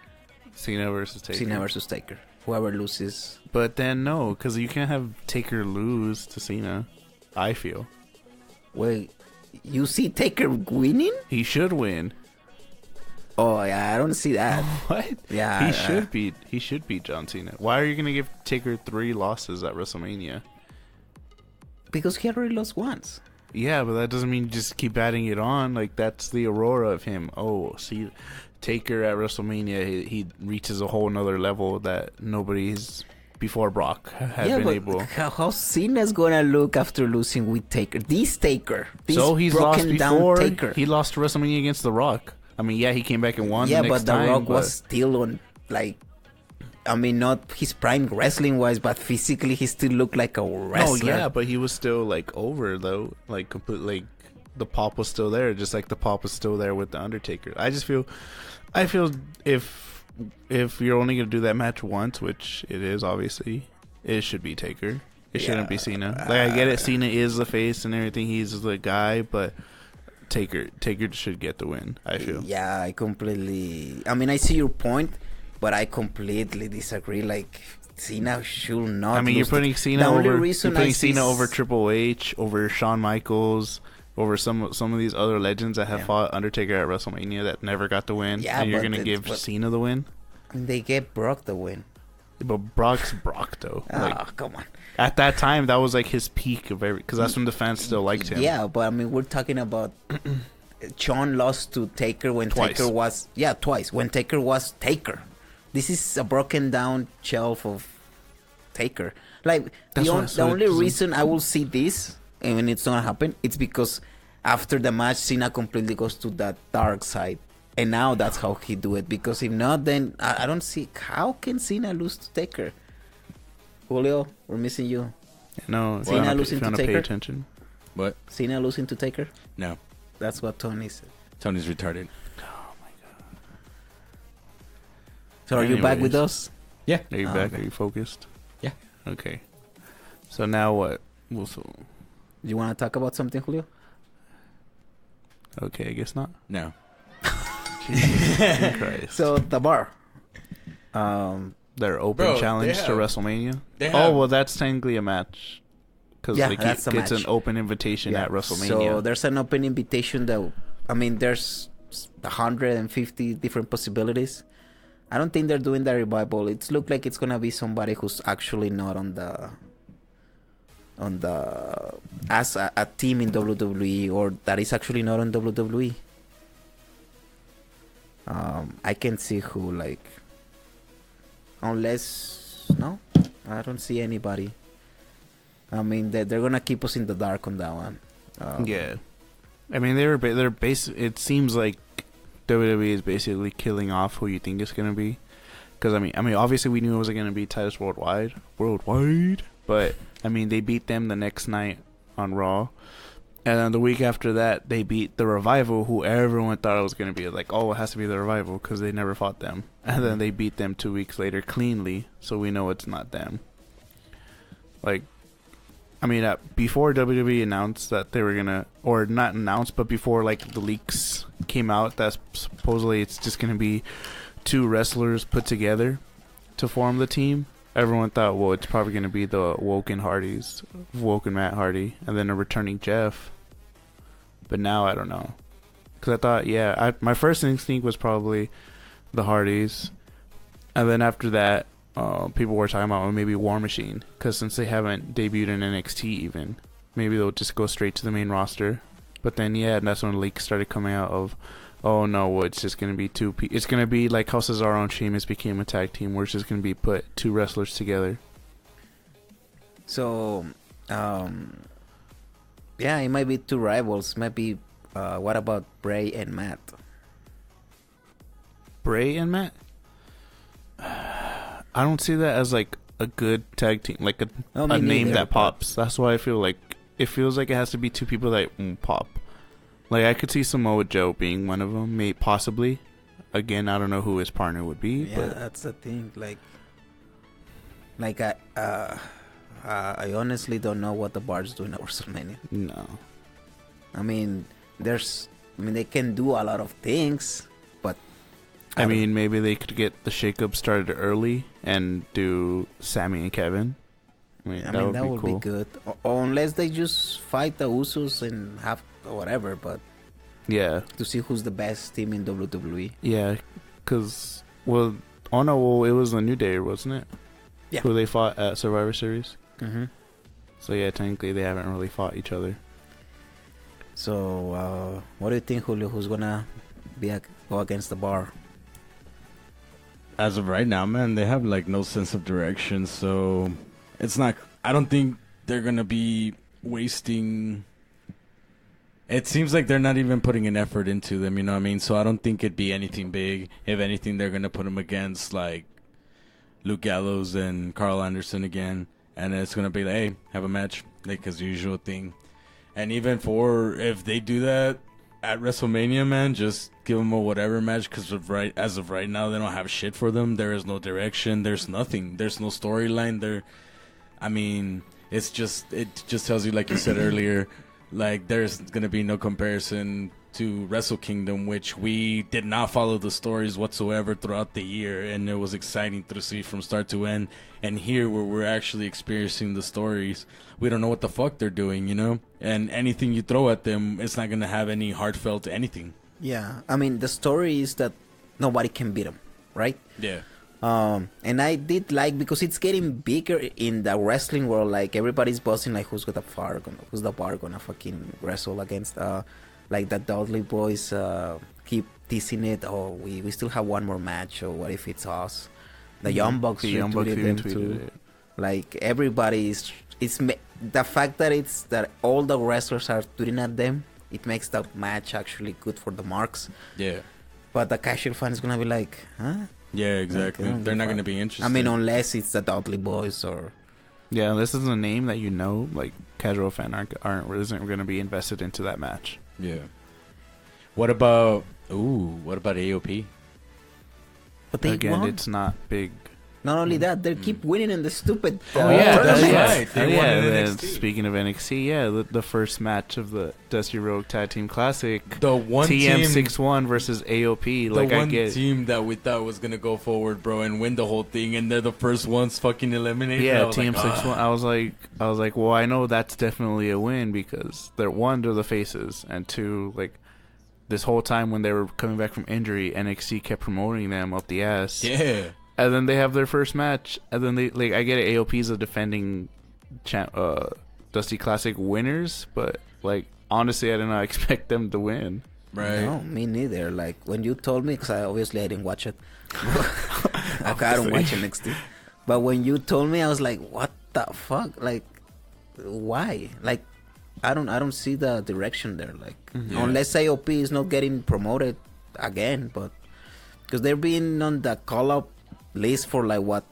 C: Cena versus Taker.
D: Cena versus Taker. Whoever loses.
C: But then no, because you can't have Taker lose to Cena. I feel
D: Wait, you see Taker winning?
C: he should win.
D: Oh, yeah, I don't see that.
C: What?
D: Yeah,
C: He should beat. He should beat John Cena. Why are you gonna give Taker 3 losses at WrestleMania?
D: Because he already lost once.
C: Yeah, but that doesn't mean you just keep adding it on. Like, that's the aurora of him. Oh, see, Taker at WrestleMania, he reaches a whole nother level that nobody's before Brock had been able.
D: How Cena's gonna look after losing with Taker? This Taker. This
C: So he's lost
D: broken down
C: before.
D: Taker.
C: He lost to WrestleMania against The Rock. I mean, yeah, he came back and won.
D: Yeah,
C: the next
D: but The
C: time,
D: Rock
C: but
D: was still on, like, I mean, not his prime wrestling wise, but physically he still looked like a wrestler.
C: Oh yeah, but he was still like over though, like completely. Like, the pop was still there, just like the pop was still there with the Undertaker. I feel if you're only gonna do that match once, which it is obviously, it should be Taker. It shouldn't be Cena. Like, I get it, Cena is the face and everything, he's the guy, but Taker should get the win. I feel.
D: Yeah, I completely. I mean, I see your point, but I completely disagree. Like, Cena should not.
C: I mean, you're
D: lose
C: putting
D: the
C: Cena
D: only
C: over.
D: reason
C: You're putting
D: I see
C: Cena over Triple H, over Shawn Michaels, over some of these other legends that have fought Undertaker at WrestleMania that never got the win.
D: Yeah,
C: and you're
D: but
C: gonna give Cena the win.
D: They get Brock the win.
C: But Brock's Brock though. Like,
D: Come on.
C: at that time, that was like his peak of every. Because that's when the fans still liked him.
D: Yeah, but I mean, we're talking about Shawn lost to Taker when
C: Twice.
D: Taker was twice when Taker was Taker. This is a broken down shelf of Taker. Like, the only reason I will see this, and when it's gonna happen, it's because after the match, Cena completely goes to that dark side, and now that's how he do it. Because if not, then I don't see how can Cena lose to Taker. Julio, we're missing you.
C: No,
D: Cena losing to
C: pay
D: Taker?
C: attention.
B: What?
D: Cena losing to Taker.
B: No.
D: That's what Tony said.
B: Tony's retarded.
D: So are you back with
C: Anyways.
D: us?
B: Yeah.
C: Are you back?
D: okay.
C: Are you focused?
B: Yeah.
C: Okay. So now what?
D: You want to talk about something, Julio?
C: Okay, I guess not.
B: No.
C: Jesus Christ.
D: So the bar.
C: Their open
B: Bro,
C: challenge
B: they
C: to
B: have-
C: WrestleMania.
B: they
C: Oh
B: have-
C: that's technically a match. Because
D: Yeah, that's a
C: it's
D: match.
C: an open invitation at WrestleMania.
D: So there's an open invitation that, I mean, there's 150 different possibilities. I don't think they're doing the revival. It's look like it's gonna be somebody who's actually not on the as a team in WWE, or that is actually not on WWE. I can see who, like, unless no, I don't see anybody. I mean, they're gonna keep us in the dark on that one.
C: Yeah, I mean they're it seems like WWE is basically killing off who you think it's gonna be. Because I mean, obviously we knew it was gonna be Titus Worldwide, but I mean they beat them the next night on Raw, and then the week after that they beat the Revival, who everyone thought it was gonna be like, oh, it has to be the Revival because they never fought them, and then they beat them 2 weeks later cleanly, so we know it's not them. Like, I mean, before WWE announced that they were gonna, or not announced, but before like the leaks came out that supposedly it's just gonna be 2 wrestlers put together to form the team, everyone thought, well, it's probably gonna be the Woken Matt Hardy, and then a returning Jeff. But now I don't know, because I thought, my first instinct was probably the Hardys, And then after that, people were talking about maybe War Machine, because since they haven't debuted in NXT even, maybe they'll just go straight to the main roster. But then, and that's when leaks started coming out of, oh no, well, it's just going to be it's going to be like how Cesaro and Sheamus became a tag team, where it's just going to be put two wrestlers together.
D: So, it might be two rivals. Might be, what about Bray and Matt?
C: Bray and Matt? I don't see that as like a good tag team, like a name that pops. That's why I feel like it feels like it has to be two people that pop. Like I could see Samoa Joe being one of them, maybe possibly. Again, I don't know who his partner would be.
D: Yeah,
C: but
D: that's the thing. Like I honestly don't know what the Bar's doing at WrestleMania.
C: No.
D: I mean, they can do a lot of things, but
C: I mean, maybe they could get the shakeup started early and do Sami and Kevin. That would be good. Or unless they just fight the Usos and have whatever, but yeah,
D: to see who's the best team in WWE.
C: Yeah, because it was the New Day, wasn't it?
D: Yeah.
C: Who they fought at Survivor Series.
D: Mm-hmm.
C: So yeah, technically they haven't really fought each other.
D: So what do you think, Julio? Who's gonna go against the Bar?
B: As of right now, man, they have like no sense of direction, so it's not. I don't think they're gonna be wasting. It seems like they're not even putting an effort into them, you know what I mean? So I don't think it'd be anything big. If anything, they're gonna put them against like Luke Gallows and Carl Anderson again, and it's gonna be like, hey, have a match, like as usual thing. And even if they do that at WrestleMania, man, just give them a whatever match, because as of right now, they don't have shit for them. There is no direction. There's nothing. There's no storyline. I mean, it just tells you, like you said earlier, like there's gonna be no comparison to Wrestle Kingdom, which we did not follow the stories whatsoever throughout the year, and it was exciting to see from start to end. And here, where we're actually experiencing the stories, we don't know what the fuck they're doing, you know? And anything you throw at them, it's not gonna have any heartfelt anything.
D: Yeah, I mean, the story is that nobody can beat them, right?
B: Yeah.
D: And I did like, because it's getting bigger in the wrestling world, like everybody's buzzing, like who's the bar gonna fucking wrestle against, like the Dudley boys keep teasing it. Oh, we still have one more match, or what if it's us? The Young Bucks retweeted them too. Like everybody the fact that all the wrestlers are tweeting at them, it makes the match actually good for the marks.
B: Yeah.
D: But the casual fan is gonna be like, huh?
B: Yeah, exactly. They're not gonna be interested.
D: I mean, unless it's the Dudley boys or.
C: Yeah, this is a name that like casual fan isn't gonna be invested into that match.
B: Yeah. What about AOP?
D: But they
C: Again,
D: won.
C: it's not big.
D: Not only that, they keep winning in the stupid.
B: That's
C: right.
B: right. They won in
C: then
B: NXT.
C: Speaking of NXT, the first match of the Dusty Road Tag Team Classic,
B: The one
C: TM61 versus AOP.
B: Team that we thought was gonna go forward, bro, and win the whole thing, and they're the first ones fucking eliminated.
C: Yeah, TM61. I was like, well, I know that's definitely a win, because they're the faces, and two, like, this whole time when they were coming back from injury, NXT kept promoting them up the ass.
B: Yeah.
C: And then they have their first match, and then they, like, I get it, AOP's a defending Dusty Classic winners, but, like, honestly, I did not expect them to win.
B: Right.
D: No, me neither. Like, when you told me, because I didn't watch it. Okay, I don't watch NXT. But when you told me, I was like, what the fuck? Like, why? Like, I don't see the direction there. Like, unless AOP is not getting promoted again, but because they're being on the call-up list for like what,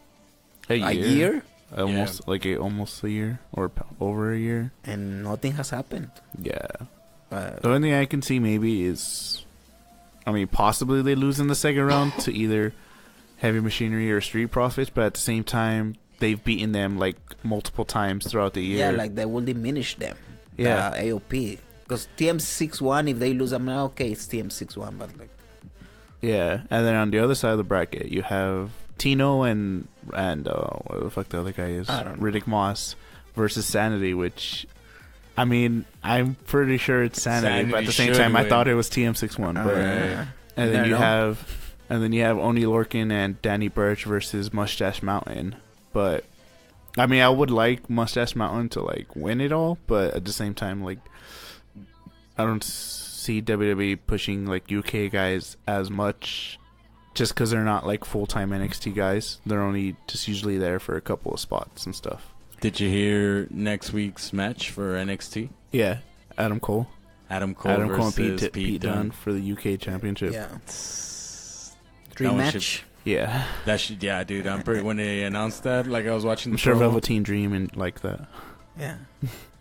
D: a year?
C: Almost almost a year or over a year,
D: and nothing has happened.
C: Yeah. The only thing I can see maybe is, I mean, possibly they lose in the second round to either Heavy Machinery or Street Profits, but at the same time they've beaten them like multiple times throughout the year.
D: Yeah, like they will diminish them.
C: Yeah,
D: AOP, because TM61, if they lose, I'm like, okay, it's TM61, but like.
C: Yeah, and then on the other side of the bracket, you have Tino and what the fuck the other guy is? Riddick Moss versus Sanity, which, I mean, I'm pretty sure it's Sanity, but at the same time, I thought it was TM61. But and then you have And then you have Oney Lorcan and Danny Burch versus Mustache Mountain. But I mean, I would like Mustache Mountain to like win it all, but at the same time, like I don't see WWE pushing like UK guys as much, just because they're not like full-time NXT guys. They're only just usually there for a couple of spots and stuff.
B: Did you hear next week's match for NXT?
C: Yeah, Adam Cole
B: versus
C: and Pete Dunne for the UK Championship.
D: Yeah. Dream match.
C: Yeah.
B: Yeah, dude. I'm pretty. When they announced that, like I was watching.
C: I'm sure Velveteen Dream and like that.
D: Yeah.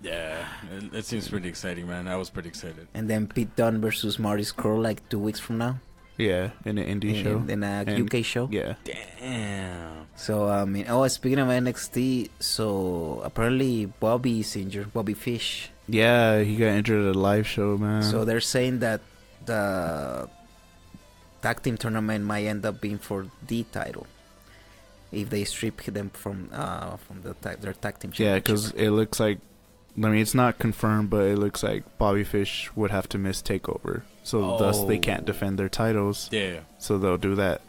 B: Yeah, it seems pretty exciting, man. I was pretty excited.
D: And then Pete Dunne versus Marty Scurll like 2 weeks from now.
C: Yeah, in an indie show.
D: In a UK show.
C: Yeah.
B: Damn.
D: So speaking of NXT, so apparently Bobby is injured. Bobby Fish.
C: Yeah, he got injured at a live show, man.
D: So they're saying that the tag team tournament might end up being for the title if they strip them from their tag team championship.
C: Yeah, because it looks like, I mean, it's not confirmed, but it looks like Bobby Fish would have to miss TakeOver. So thus they can't defend their titles.
B: Yeah.
C: So they'll do that.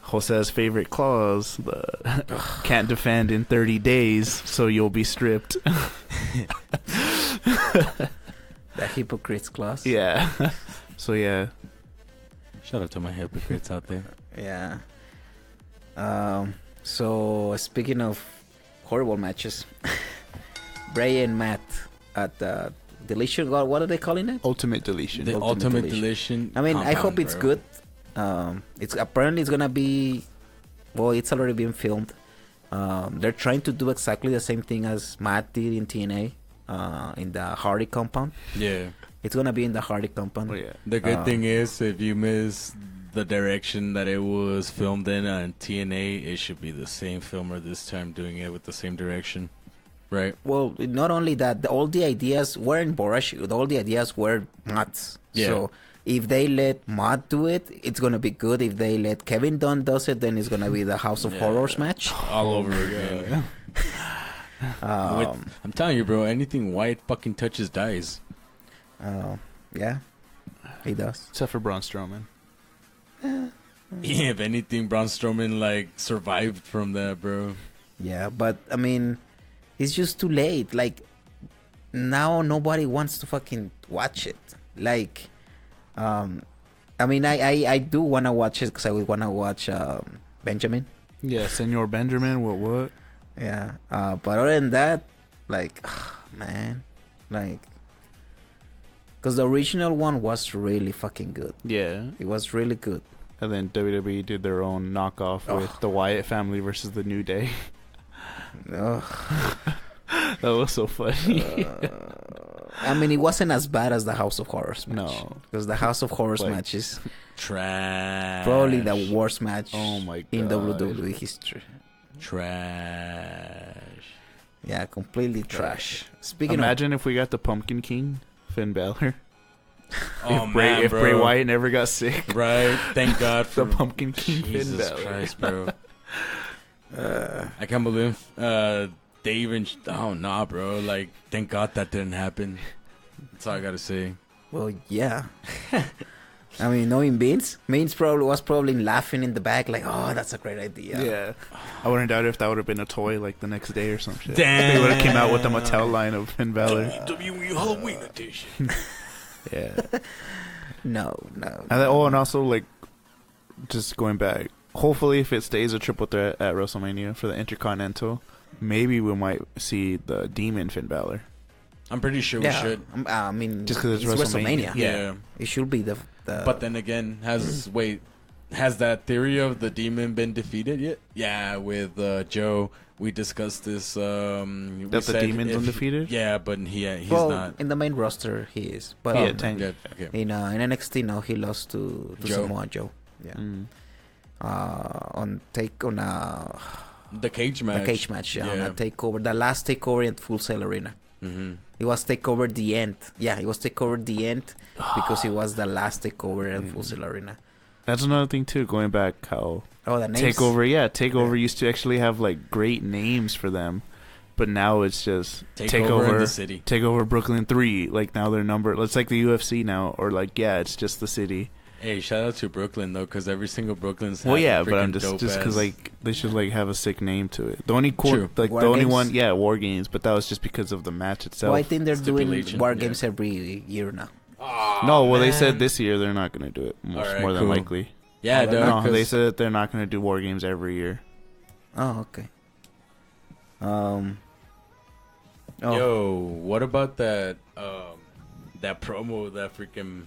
C: Jose's favorite clause, the can't defend in 30 days, so you'll be stripped.
D: The hypocrites clause.
C: Yeah. So yeah.
B: Shout out to my hypocrites out there.
D: Yeah. So speaking of horrible matches, Bray and Matt at the Deletion. What are they calling it?
C: Ultimate Deletion.
B: The Ultimate Deletion.
D: I mean, I hope it's
B: bro.
D: good. It's gonna be. Well, it's already been filmed. They're trying to do exactly the same thing as Matt did in TNA, in the Hardy compound.
B: Yeah.
D: It's gonna be in the Hardy compound.
C: Oh, yeah.
B: The good thing is, if you miss the direction that it was filmed in on TNA, it should be the same filmer this time doing it with the same direction, right?
D: Well, not only that, all the ideas weren't Borash. All the ideas were Matt's.
B: Yeah.
D: So if they let Matt do it, it's gonna be good. If they let Kevin Dunn does it, then it's gonna be the House of Horrors match.
B: All over again. I'm telling you, bro, anything white fucking touches dies.
D: Yeah, he does.
C: Except for Braun Strowman.
B: Yeah, if anything, Braun Strowman like survived from that, bro.
D: Yeah, but I mean, it's just too late. Like now, nobody wants to fucking watch it. Like, I mean, I do wanna watch it because I would wanna watch Benjamin.
C: Yeah, Senor Benjamin. What?
D: Yeah, but other than that, like, man, like, because the original one was really fucking good.
C: Yeah.
D: It was really good.
C: And then WWE did their own knockoff with the Wyatt family versus the New Day.
D: Ugh.
C: That was so funny.
D: I mean, it wasn't as bad as the House of Horrors match.
C: No.
D: Because the House of Horrors
C: Like,
D: match is
B: Trash.
D: probably the worst match
C: Oh my
D: in
C: God.
D: WWE history.
B: Trash.
D: Yeah, completely trash. Speaking
C: Imagine if we got the Pumpkin King, Finn Balor.
B: Oh,
C: If Bray Wyatt never got sick.
B: Right. Thank God for
C: The Pumpkin King Finn
B: Jesus
C: Balor.
B: Christ, bro. I can't believe they even. Oh, nah, bro. Like, thank God that didn't happen. That's all I gotta say.
D: well, yeah. I mean, knowing Vince was probably laughing in the back, like, "Oh, that's a great idea."
C: Yeah. I wouldn't doubt if that would have been a toy like the next day or some shit.
B: Damn.
C: They would have came out with the Mattel line of Finn Balor.
B: WWE Halloween edition.
C: Yeah.
D: No.
C: And also, like, just going back, hopefully if it stays a triple threat at WrestleMania for the Intercontinental, maybe we might see the Demon Finn Balor.
B: I'm pretty sure we should.
D: I mean,
C: Just 'cause it's WrestleMania.
B: Yeah.
D: It should be the.
B: But then again, has that theory of the demon been defeated yet? Yeah, with Joe, we discussed this.
C: That the demon's undefeated?
B: Yeah, but he's
D: well,
B: not.
D: in the main roster, he is. But
C: Yeah,
B: Okay.
D: in NXT now, he lost to
B: Joe.
D: Samoa Joe. Yeah. On
B: The cage match.
D: the cage match. Yeah. On a takeover, the last takeover in Full Sail Arena.
B: Mm-hmm.
D: It was takeover the end. Yeah, it was takeover the end because it was the last takeover in Full Sail Arena.
C: That's another thing too. Going back, how
D: The names.
C: Takeover used to actually have like great names for them, but now it's just
B: Takeover in the city.
C: Takeover Brooklyn 3. Like now they're numbered. It's like the UFC now, or like it's just the city.
B: Hey, shout out to Brooklyn though, because every single Brooklyn's.
C: Well, yeah, but I'm just because like they should like have a sick name to it. The only one, yeah, War Games, but that was just because of the match itself.
D: Well, I think they're doing War Games every year now.
B: Oh,
C: no, well, they said this year they're not going to do it. More than likely.
B: Yeah,
C: no, they said that they're not going to do War Games every year.
D: Oh, okay.
B: Yo, what about that that promo that freaking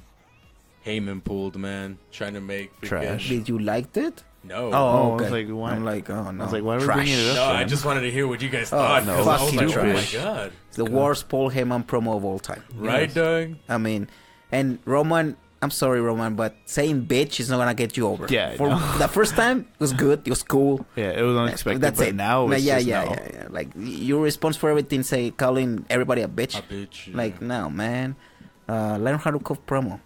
B: Heyman pulled, man? Trying to make
C: trash.
D: Did you like it?
B: No.
D: Oh, okay.
C: I was like, why?
D: I'm like, oh no.
C: I was like, why are we bringing it up?
B: No, I just wanted to hear what you guys thought.
D: No,
B: fucking
D: trash.
B: Oh my god,
D: it's the worst Paul Heyman promo of all time.
B: Right, Doug?
D: I mean, and Roman. I'm sorry, Roman, but saying bitch is not gonna get you over.
C: Yeah.
D: For the first time, it was good. It was cool.
C: Yeah, it was unexpected.
D: That's
C: but
D: it.
C: Now it's
D: yeah. Like your response for everything, say calling everybody a bitch.
B: A bitch.
D: Like no, man. Learn how to cook promo.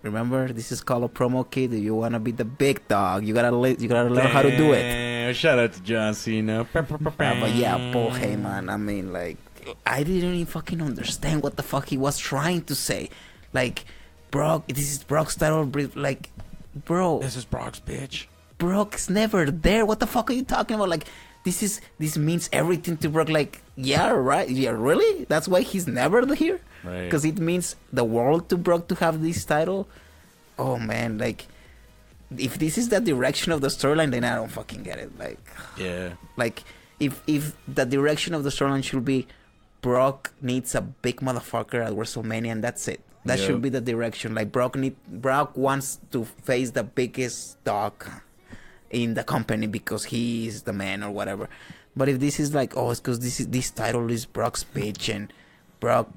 D: Remember, this is called a promo, kid. If you wanna be the big dog, you gotta learn how to do it.
B: Shout out to John Cena.
D: But yeah, Paul Heyman. I mean, like, I didn't even fucking understand what the fuck he was trying to say. Like, Brock, this is Brock's title. Like, bro,
B: This is Brock's bitch.
D: Brock's never there. What the fuck are you talking about? Like, this means everything to Brock. Like, yeah, right? Yeah, really? That's why he's never here?
B: Right.
D: Because it means the world to Brock to have this title. Oh man, like, if this is the direction of the storyline, then I don't fucking get it. Like,
B: Yeah.
D: like if the direction of the storyline should be Brock needs a big motherfucker at WrestleMania and that's it. That should be the direction. Like Brock wants to face the biggest dog in the company because he is the man or whatever. But if this is like, oh, it's because this title is Brock's bitch and Brock,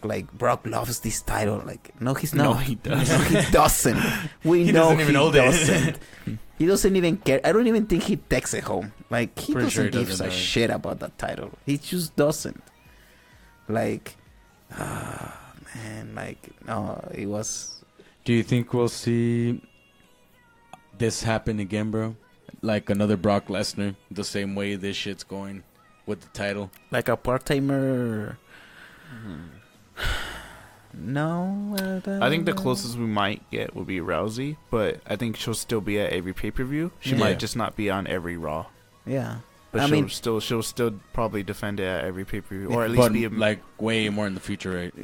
D: like Brock loves this title. Like, no, he's not.
C: No, he doesn't.
D: No, he doesn't. We
B: He
D: know
B: doesn't even
D: he
B: know that.
D: doesn't. He doesn't even care. I don't even think he takes it home. Like, he
B: Pretty
D: doesn't
B: sure he
D: give
B: doesn't
D: a
B: know.
D: shit about that title. He just doesn't. Like, man, like, no, it was.
B: Do you think we'll see this happen again, bro? Like another Brock Lesnar, the same way this shit's going with the title?
D: Like a part-timer. No.
C: I think the closest we might get would be Rousey, but I think she'll still be at every pay-per-view. She
B: Yeah.
C: might just not be on every Raw.
D: Yeah.
C: But
D: I mean,
C: she'll still probably defend it at every pay-per-view, or at least be
B: like way more in the future, right?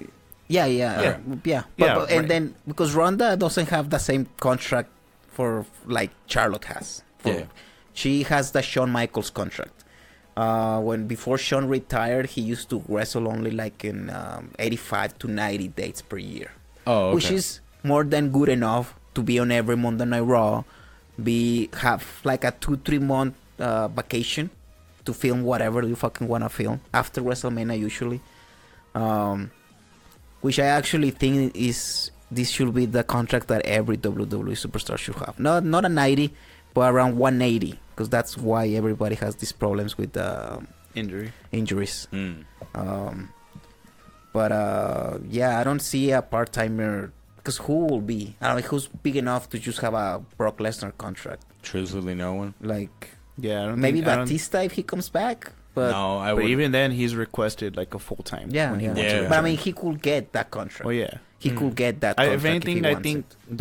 D: yeah. But
C: right.
D: and then because Ronda doesn't have the same contract for like Charlotte has. She has the Shawn Michaels contract. Before Shawn retired, he used to wrestle only like in 85 to 90 dates per year.
B: Oh, okay.
D: Which is more than good enough to be on every Monday Night Raw. Have like a 2-3 month vacation to film whatever you fucking wanna film after WrestleMania usually. Which I actually think this should be the contract that every WWE superstar should have. Not a 90, but around 180, because that's why everybody has these problems with injuries. But I don't see a part-timer, because who will be? I don't know, who's big enough to just have a Brock Lesnar contract?
B: Truthfully, no one.
D: Like,
C: yeah, I don't
D: maybe
C: think,
D: Batista if he comes back. But
B: no, I
C: but
B: would.
C: even then, he's requested like a full-time.
D: Yeah.
C: wants to
B: Yeah.
D: But I
C: return.
D: mean, he could get that contract.
C: Well, yeah.
D: He could get that contract.
C: If anything,
D: he
C: I
D: wants
C: think
D: it.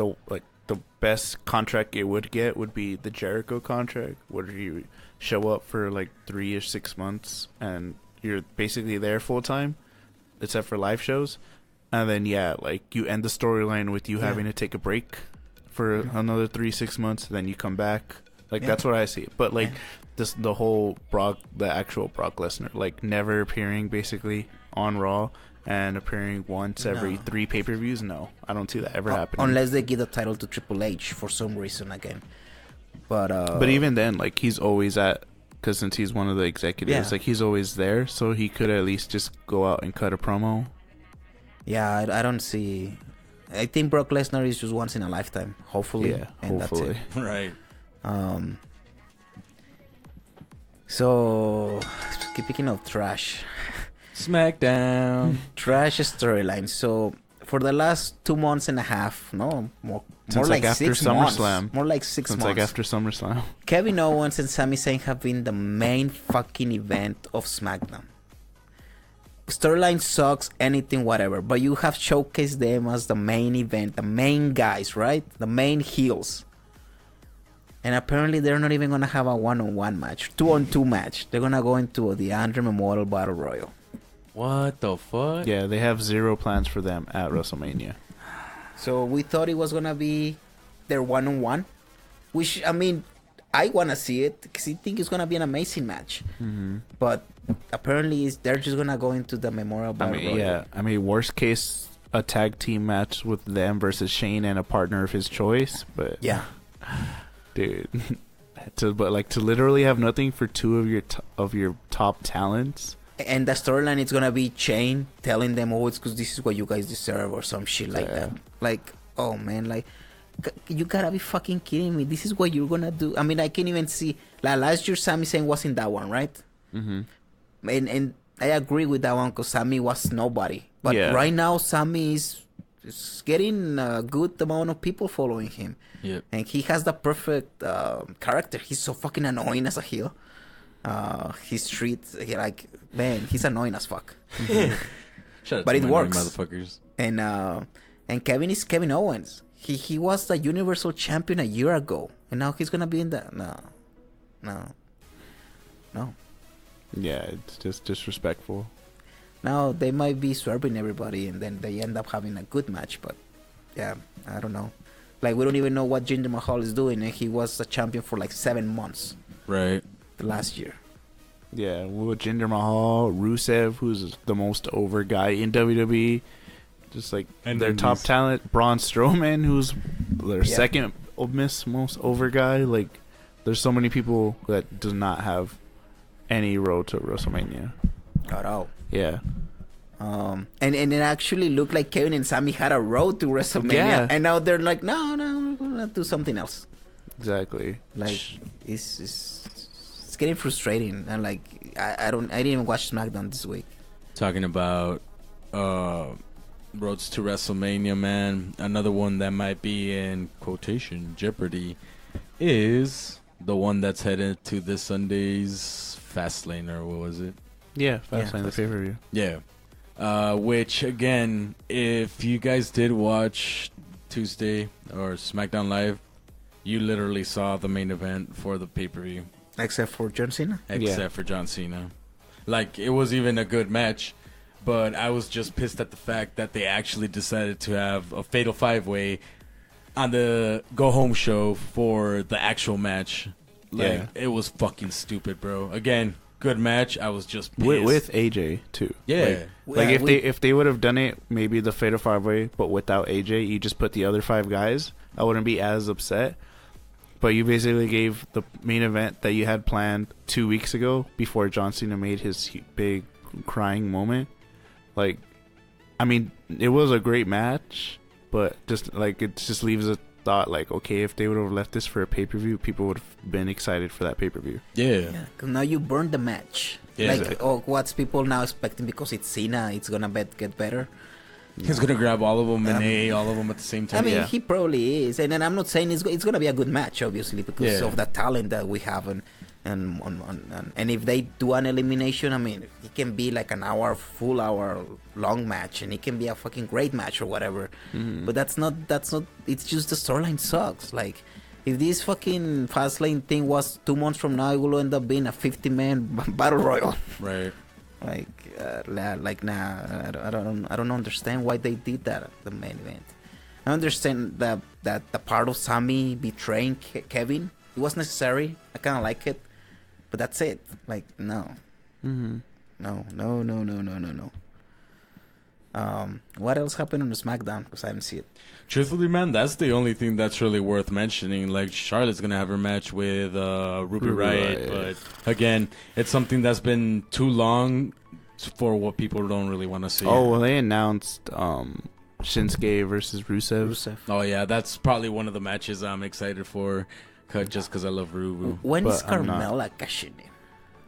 C: the best contract it would get would be the Jericho contract, where you show up for like 3 or 6 months and you're basically there full time, except for live shows, and then like you end the storyline with you having to take a break for another 3-6 months, then you come back. Like that's what I see. But like the whole the actual Brock Lesnar, like never appearing basically on Raw and appearing once every 3 pay-per-views. No, I don't see that ever happening.
D: Unless they give the title to Triple H for some reason again. But
C: even then, like he's always because since he's one of the executives, like he's always there, so he could at least just go out and cut a promo.
D: Yeah, I don't see. I think Brock Lesnar is just once in a lifetime, hopefully.
C: Yeah,
D: and
C: hopefully.
D: That's it.
B: Right.
D: So speaking of trash,
B: SmackDown.
D: trash storyline. So for the last 2 months and a half, more
C: Since
D: like
C: after
D: 6 months.
C: SummerSlam.
D: More like 6
C: Since
D: months.
C: like after SummerSlam.
D: Kevin Owens and Sami Zayn have been the main fucking event of SmackDown. storyline sucks, anything, whatever. But you have showcased them as the main event, the main guys, right? The main heels. And apparently they're not even going to have a 1-on-1 match, 2-on-2 match. They're going to go into the Andre Memorial Battle Royal.
B: What the fuck?
C: Yeah, they have zero plans for them at WrestleMania.
D: So we thought it was going to be their 1-on-1, which, I mean, I want to see it because I think it's going to be an amazing match.
C: Mm-hmm.
D: But apparently they're just going to go into the Memorial Battle Royal.
C: Yeah, I mean, worst case, a tag team match with them versus Shane and a partner of his choice. But
D: yeah.
C: Dude, to literally have nothing for two of your top talents,
D: and the storyline is gonna be Shane telling them, "Oh, it's because this is what you guys deserve," or some shit like that. Like, oh man, like you gotta be fucking kidding me! This is what you're gonna do. I mean, I can't even see. Like last year, Sami Zayn was in that one, right?
C: Mm-hmm.
D: And I agree with that one because Sami was nobody. But right now, Sami is getting a good amount of people following him.
B: Yep.
D: And he has the perfect character. He's so fucking annoying as a heel. He's he's annoying as fuck.
B: Shut up,
D: but it works.
B: Motherfuckers.
D: And Kevin is Kevin Owens. He was the Universal Champion a year ago, and now he's gonna be in the no.
C: Yeah, it's just disrespectful.
D: Now they might be swerving everybody, and then they end up having a good match. But yeah, I don't know. Like, we don't even know what Jinder Mahal is doing, and he was a champion for like 7 months.
B: Right.
D: Last year.
C: Yeah, with Jinder Mahal, Rusev, who's the most over guy in WWE, just like
B: and
C: their top talent, Braun Strowman, who's their second most over guy. Like, there's so many people that do not have any road to WrestleMania
D: at all.
C: Yeah.
D: And it actually looked like Kevin and Sami had a road to WrestleMania, and now they're like, no, we're gonna do something else.
C: Exactly.
D: Like, it's getting frustrating, and like I didn't even watch SmackDown this week.
B: Talking about roads to WrestleMania, man. Another one that might be in quotation jeopardy is the one that's headed to this Sunday's Fastlane, or what was it?
C: Yeah, Fastlane, the pay-per-view.
B: Yeah. Which, again, if you guys did watch Tuesday or SmackDown Live, you literally saw the main event for the pay-per-view.
D: Except for John Cena?
B: Except for John Cena. Like, it was even a good match, but I was just pissed at the fact that they actually decided to have a Fatal 5-Way on the go-home show for the actual match. Like, it was fucking stupid, bro. Again, good match. I was just pissed.
C: With AJ too.
B: Yeah.
C: Like if they would have done it, maybe the Fatal 5-Way, but without AJ, you just put the other 5 guys, I wouldn't be as upset. But you basically gave the main event that you had planned 2 weeks ago before John Cena made his big crying moment. Like, I mean, it was a great match, but just like it just leaves a thought like, okay, if they would have left this for a pay-per-view, people would have been excited for that pay-per-view.
B: Yeah.
D: Because now you burned the match.
B: Yeah,
D: like,
B: exactly.
D: What's people now expecting because it's Cena, it's gonna get better?
B: He's going to grab all of them and all of them at the same time.
D: I mean, he probably is. And then I'm not saying it's going to be a good match, obviously, because of the talent that we have. And if they do an elimination, I mean, it can be like full hour long match, and it can be a fucking great match or whatever.
C: Mm-hmm.
D: But that's not, it's just the storyline sucks. Like, if this fucking Fastlane thing was 2 months from now, it will end up being a 50-man battle royal.
B: Right.
D: Nah, I don't understand why they did that at the main event. I understand that the part of Sami betraying Kevin, it was necessary. I kind of like it, but that's it. Like, no.
C: Mm-hmm.
D: No. What else happened on the SmackDown? Because I haven't seen it.
B: Truthfully, man, that's the only thing that's really worth mentioning. Like, Charlotte's going to have her match with Ruby Riott. But, again, it's something that's been too long for what people don't really want to see.
C: Oh, well, they announced Shinsuke versus Rusev.
B: Oh, yeah, that's probably one of the matches I'm excited for, just because I love Ruby.
D: When is Carmella cashing in?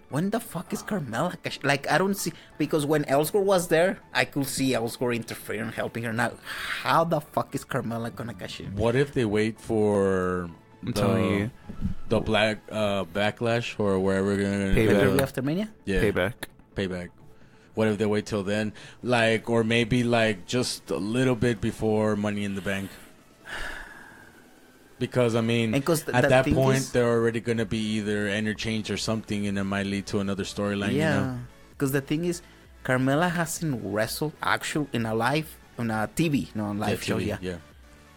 D: When the fuck is Carmella cashing? Like, I don't see... Because when Ellsworth was there, I could see Ellsworth interfering, helping her. Now, how the fuck is Carmella gonna cash in?
B: What if they wait for the Black Backlash or wherever we're gonna
D: Pay-per-view after Mania?
B: Yeah.
C: Payback.
B: What if they wait till then? Like, or maybe like just a little bit before Money in the Bank. Because, I mean, at that point, they're already going to be either interchanged or something, and it might lead to another storyline,
D: Yeah, because the thing is, Carmella hasn't wrestled on a TV, on a live show,
B: yeah.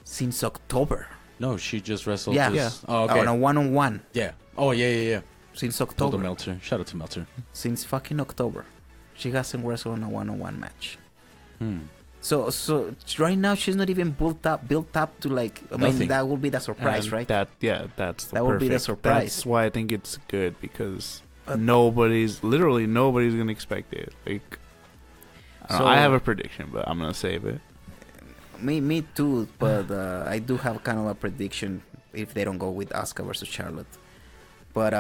D: Since October.
B: No, she just wrestled.
D: Yeah.
B: Oh, okay.
D: On a one-on-one.
B: Yeah. Oh, yeah.
D: Since October.
B: Meltzer. Shout out to Meltzer.
D: Since fucking October. She hasn't wrestled on a one-on-one match. So right now she's not even built up to like. I mean, that will be the surprise, right?
C: That will
D: be the surprise.
C: That's why I think it's good because nobody's gonna expect it. Like, I have a prediction, but I'm gonna save it.
D: Me too, but I do have kind of a prediction if they don't go with Asuka versus Charlotte. But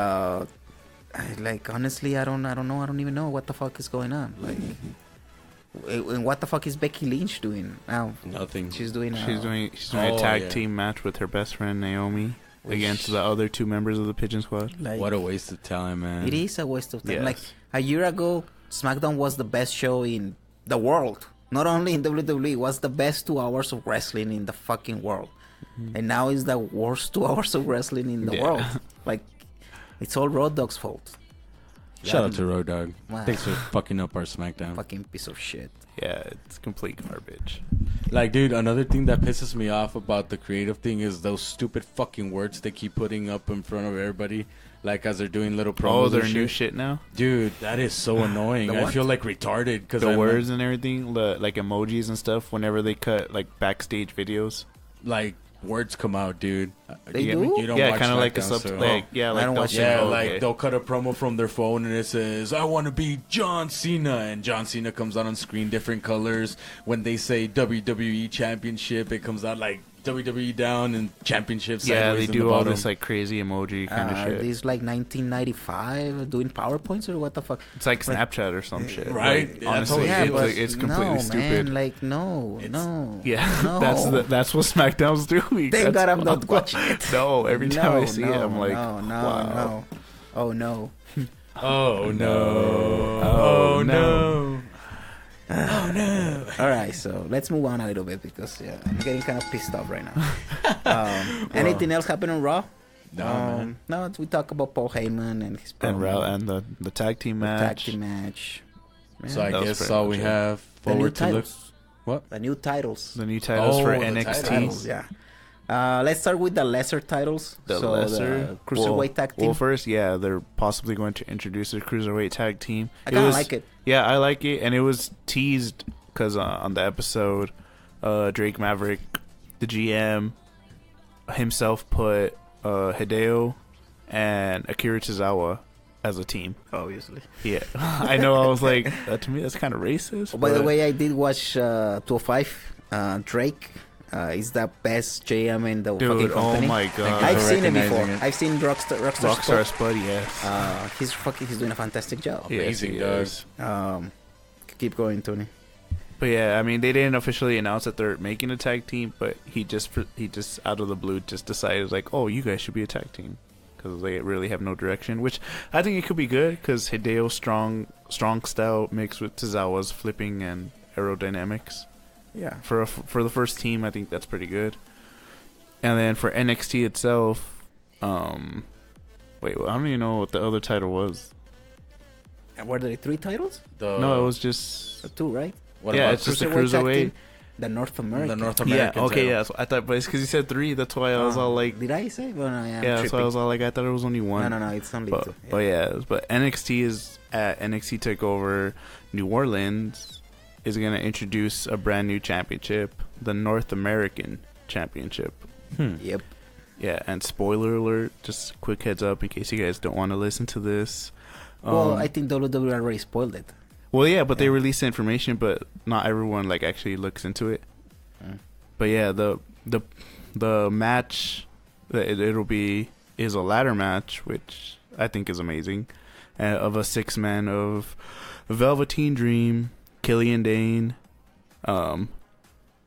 D: honestly, I don't know. I don't even know what the fuck is going on. Like. And what the fuck is Becky Lynch doing now?
B: Nothing.
D: She's doing
C: a tag team match with her best friend Naomi against the other two members of the Pigeon Squad.
B: Like, what a waste of time, man.
D: It is a waste of time.
C: Yes.
D: Like a year ago, SmackDown was the best show in the world. Not only in WWE, it was the best 2 hours of wrestling in the fucking world. And now it's the worst 2 hours of wrestling in the world. Like, it's all Road Dogg's fault.
B: Shout out to Road Dogg. Thanks for fucking up our SmackDown.
D: Fucking piece of shit.
C: Yeah, it's complete garbage.
B: Like, dude, another thing that pisses me off about the creative thing is those stupid fucking words they keep putting up in front of everybody. Like, as they're doing little promos.
C: Oh, they're new shit now?
B: Dude, that is so annoying. I feel like retarded. Cause
C: the words and everything, like emojis and stuff, whenever they cut, like, backstage videos.
B: Like, words come out, dude.
D: They do?
B: You don't watch
C: kind of like a
D: I don't watch it.
B: Like they'll cut a promo from their phone and it says, "I want to be John Cena," and John Cena comes out on screen different colors. When they say WWE Championship, it comes out like WWE down and Championship.
C: Yeah, they do all this like crazy emoji kind of shit.
D: Are these like 1995 doing PowerPoints or what the fuck?
C: It's like Snapchat or some shit,
B: right?
C: Like, honestly, it's completely stupid.
D: Man, like no.
C: Yeah,
D: no.
C: that's what SmackDown's doing.
D: Thank God I'm not watching it.
C: No, every time I see it, I'm like,
D: wow. Oh no.
B: Oh no. Oh no. Oh no.
D: Alright, so let's move on a little bit because I'm getting kind of pissed off right now. Anything else happen on Raw?
B: No, man.
D: No, we talk about Paul Heyman and his promo.
C: And the tag team match.
D: Man,
B: so I guess all we have forward to look. What?
D: The new titles.
C: The new titles for NXT.
D: Titles, yeah. Let's start with the lesser titles.
C: The
D: Cruiserweight Tag Team.
C: Well, first, they're possibly going to introduce a Cruiserweight Tag Team.
D: I kind of like it.
C: Yeah, I like it. And it was teased because on the episode, Drake Maverick, the GM, himself put Hideo and Akira Tozawa as a team.
D: Obviously.
C: Yeah. I know. I was like, to me, that's kind of racist.
D: By the way, I did watch 205. Drake is the best JM in the fucking company.
C: Oh my god!
D: I've seen him before. I've seen Rockstar
C: Spud. Yes.
D: He's doing a fantastic job.
B: Amazing, does.
D: Keep going, Tony.
C: But yeah, I mean, they didn't officially announce that they're making a tag team, but he just out of the blue just decided like, oh, you guys should be a tag team because they really have no direction. Which I think it could be good because Hideo's strong style mixed with Tozawa's flipping and aerodynamics.
D: Yeah.
C: For the first team, I think that's pretty good. And then for NXT itself, wait, I don't even know what the other title was.
D: And were there 3 titles?
C: No, it was just
D: 2, right?
C: It's just the Cruiserweight.
D: The North American.
B: Yeah,
C: okay, yeah. So I thought, but it's because you said 3. That's why I was all like,
D: did I say? Well, no,
C: yeah, so I was all like, I thought it was only 1.
D: No, it's only 2.
C: Yeah. But NXT is at NXT TakeOver New Orleans is going to introduce a brand new championship, the North American Championship.
D: Yep.
C: Yeah, and spoiler alert, just quick heads up in case you guys don't want to listen to this.
D: Well, I think WWE already spoiled it.
C: Well, yeah, but they released the information, but not everyone like actually looks into it. But yeah, the match it'll be is a ladder match, which I think is amazing, of a 6-man of Velveteen Dream, Killian Dane, a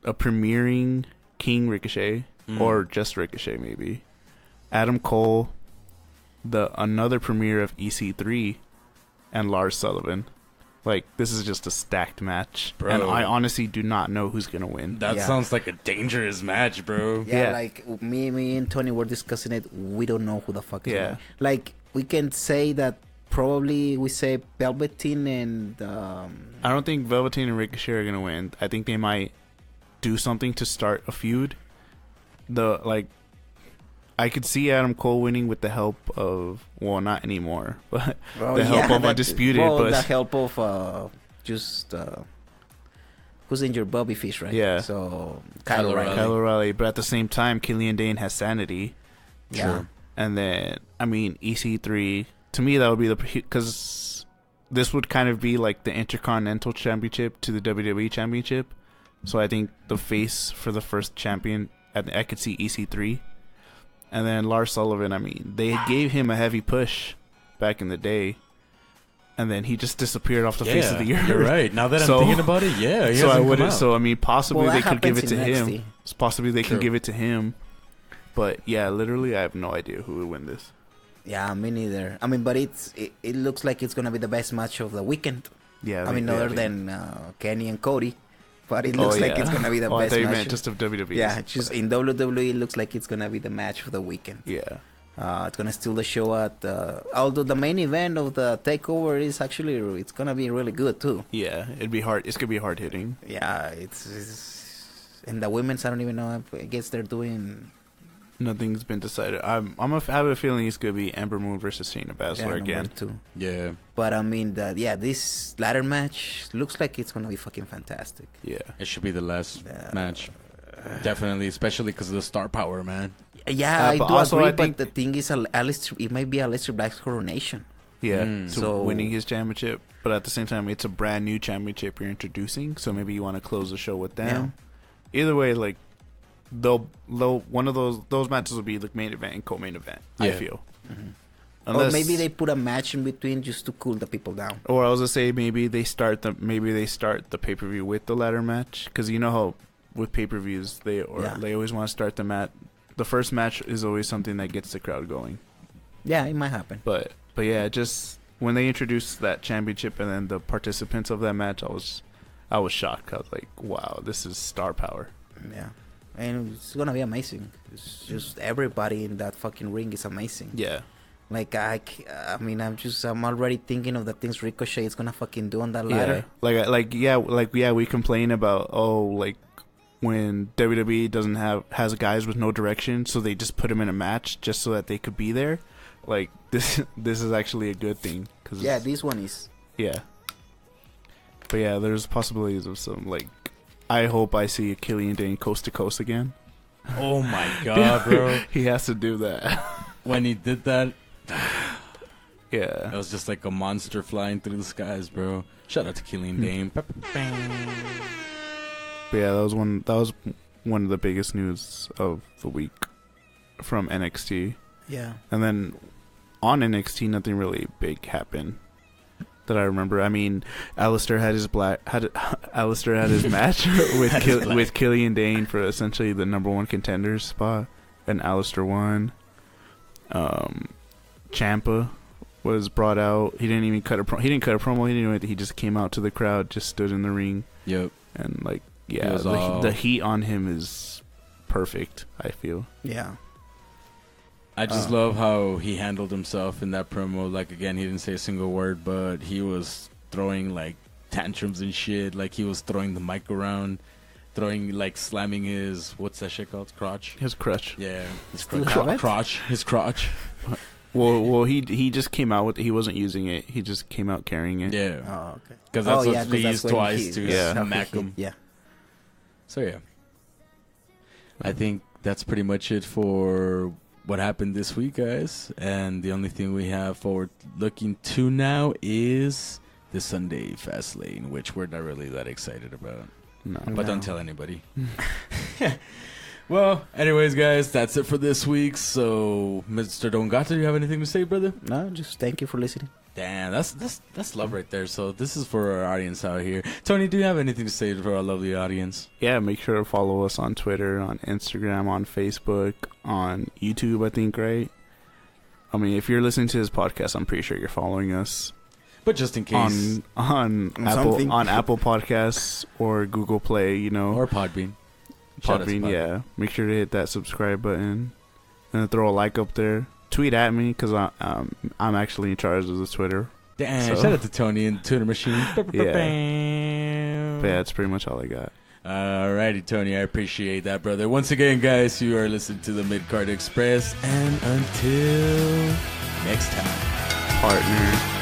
C: premiering King Ricochet, or just Ricochet maybe, Adam Cole, another premiere of EC3, and Lars Sullivan. Like, this is just a stacked match.
B: Bro.
C: And I honestly do not know who's going to win.
B: That sounds like a dangerous match, bro.
D: Yeah, like me and Tony were discussing it. We don't know who the fuck is winning. Like, we can say that probably we say Velveteen and...
C: I don't think Velveteen and Ricochet are going to win. I think they might do something to start a feud. I could see Adam Cole winning with the help of, well, not anymore, but the help of Undisputed. But
D: the help of who's injured? Bobby Fish, right?
C: Yeah.
D: So
B: Kyle
C: O'Reilly. But at the same time, Killian Dane has Sanity.
D: Yeah.
B: Sure.
C: And then, I mean, EC3, to me, that would be because this would kind of be like the Intercontinental Championship to the WWE Championship. So I think the face for the first champion, I could see EC3. And then Lars Sullivan, I mean, they gave him a heavy push back in the day. And then he just disappeared off the face of the earth.
B: You're right. Now that I'm thinking about it,
C: So I wouldn't. So I mean, possibly
D: Well,
C: they could give it to
D: happens in
C: him.
D: NXT.
C: Possibly they can give it to him. But yeah, literally, I have no idea who would win this.
D: Yeah, me neither. I mean, but it looks like it's gonna be the best match of the weekend.
C: Yeah,
D: I mean, other than Kenny and Cody, but it looks like it's gonna be the best
C: I thought you
D: match.
C: meant just of WWE.
D: Yeah, just in WWE, it looks like it's gonna be the match of the weekend.
C: Yeah.
D: It's gonna steal the show at. Although the main event of the takeover is actually it's gonna be really good too.
C: Yeah, it'd be hard. It's gonna be hard hitting.
D: Yeah, it's and the women's. I don't even know. I guess they're doing.
C: Nothing's been decided. I have a feeling it's gonna be Ember Moon versus Shayna Baszler again.
D: Too.
B: Yeah.
D: But I mean, this ladder match looks like it's gonna be fucking fantastic.
C: Yeah,
B: It should be the last match. Definitely, especially because of the star power, man.
D: Yeah, I do
C: also
D: agree.
C: I think
D: but the thing is, it might be Aleister Black's coronation.
C: Yeah,
D: So
C: winning his championship, but at the same time, it's a brand new championship you're introducing. So maybe you want to close the show with them. Yeah. Either way, like they'll one of those matches will be the main event and co-main event. Yeah. I feel.
D: Mm-hmm. Or maybe they put a match in between just to cool the people down.
C: Or I was gonna say maybe they start the pay-per-view with the ladder match, because you know how with pay-per-views they always want to start the match. The first match is always something that gets the crowd going.
D: Yeah, it might happen.
C: But yeah, just when they introduced that championship and then the participants of that match, I was shocked. I was like, wow, this is star power.
D: Yeah. And it's gonna be amazing. It's just everybody in that fucking ring is amazing.
C: Yeah.
D: Like I'm already thinking of the things Ricochet is gonna fucking do on that ladder.
C: Yeah. We complain about when WWE has guys with no direction, so they just put them in a match just so that they could be there. Like this is actually a good thing.
D: This one is.
C: Yeah. But yeah, there's possibilities of some I hope I see a Killian Dane coast to coast again.
B: Oh my god, bro!
C: He has to do that.
B: When he did that,
C: yeah,
B: it was just like a monster flying through the skies, bro. Shout out to Killian Dane.
C: But yeah, that was one of the biggest news of the week from NXT.
D: Yeah,
C: and then on NXT, nothing really big happened that I remember. I mean, Alistair had his match with Killian Dane for essentially the number one contender spot, and Alistair won. Ciampa was brought out. He didn't even cut a promo. He didn't do anything. He just came out to the crowd, just stood in the ring.
B: Yep.
C: And the heat on him is perfect, I feel.
D: Yeah.
B: I just love how he handled himself in that promo. Like, again, he didn't say a single word, but he was throwing, tantrums and shit. Like, he was throwing the mic around, slamming his, what's that shit called? Crotch?
C: His crutch.
B: Yeah. His crotch. His crotch.
C: Well, he just came out with it. He wasn't using it. He just came out carrying it.
B: Yeah.
D: Oh, okay.
B: Because that's what they used twice to smack him.
D: Yeah.
B: So, yeah. I think that's pretty much it for what happened this week, guys. And the only thing we have forward looking to now is the Sunday Fastlane, which we're not really that excited about.
C: No.
B: But don't tell anybody. Well, anyways, guys, that's it for this week. So, Mr. Don Gato, do you have anything to say, brother?
D: No, just thank you for listening.
B: Damn, that's love right there. So this is for our audience out here. Tony, do you have anything to say for our lovely audience?
C: Yeah, make sure to follow us on Twitter, on Instagram, on Facebook, on YouTube, I think, right? I mean, if you're listening to this podcast, I'm pretty sure you're following us.
B: But just in case.
C: On Apple Podcasts or Google Play, you know.
B: Or Podbean.
C: Podbean, yeah. Make sure to hit that subscribe button. And throw a like up there. Tweet at me, because I'm actually in charge of the Twitter.
B: Damn, shout out to Tony and the Twitter machine.
C: Yeah. But yeah, that's pretty much all I got.
B: Alrighty, Tony, I appreciate that, brother. Once again, guys, you are listening to the Midcard Express, and until next time,
C: partner.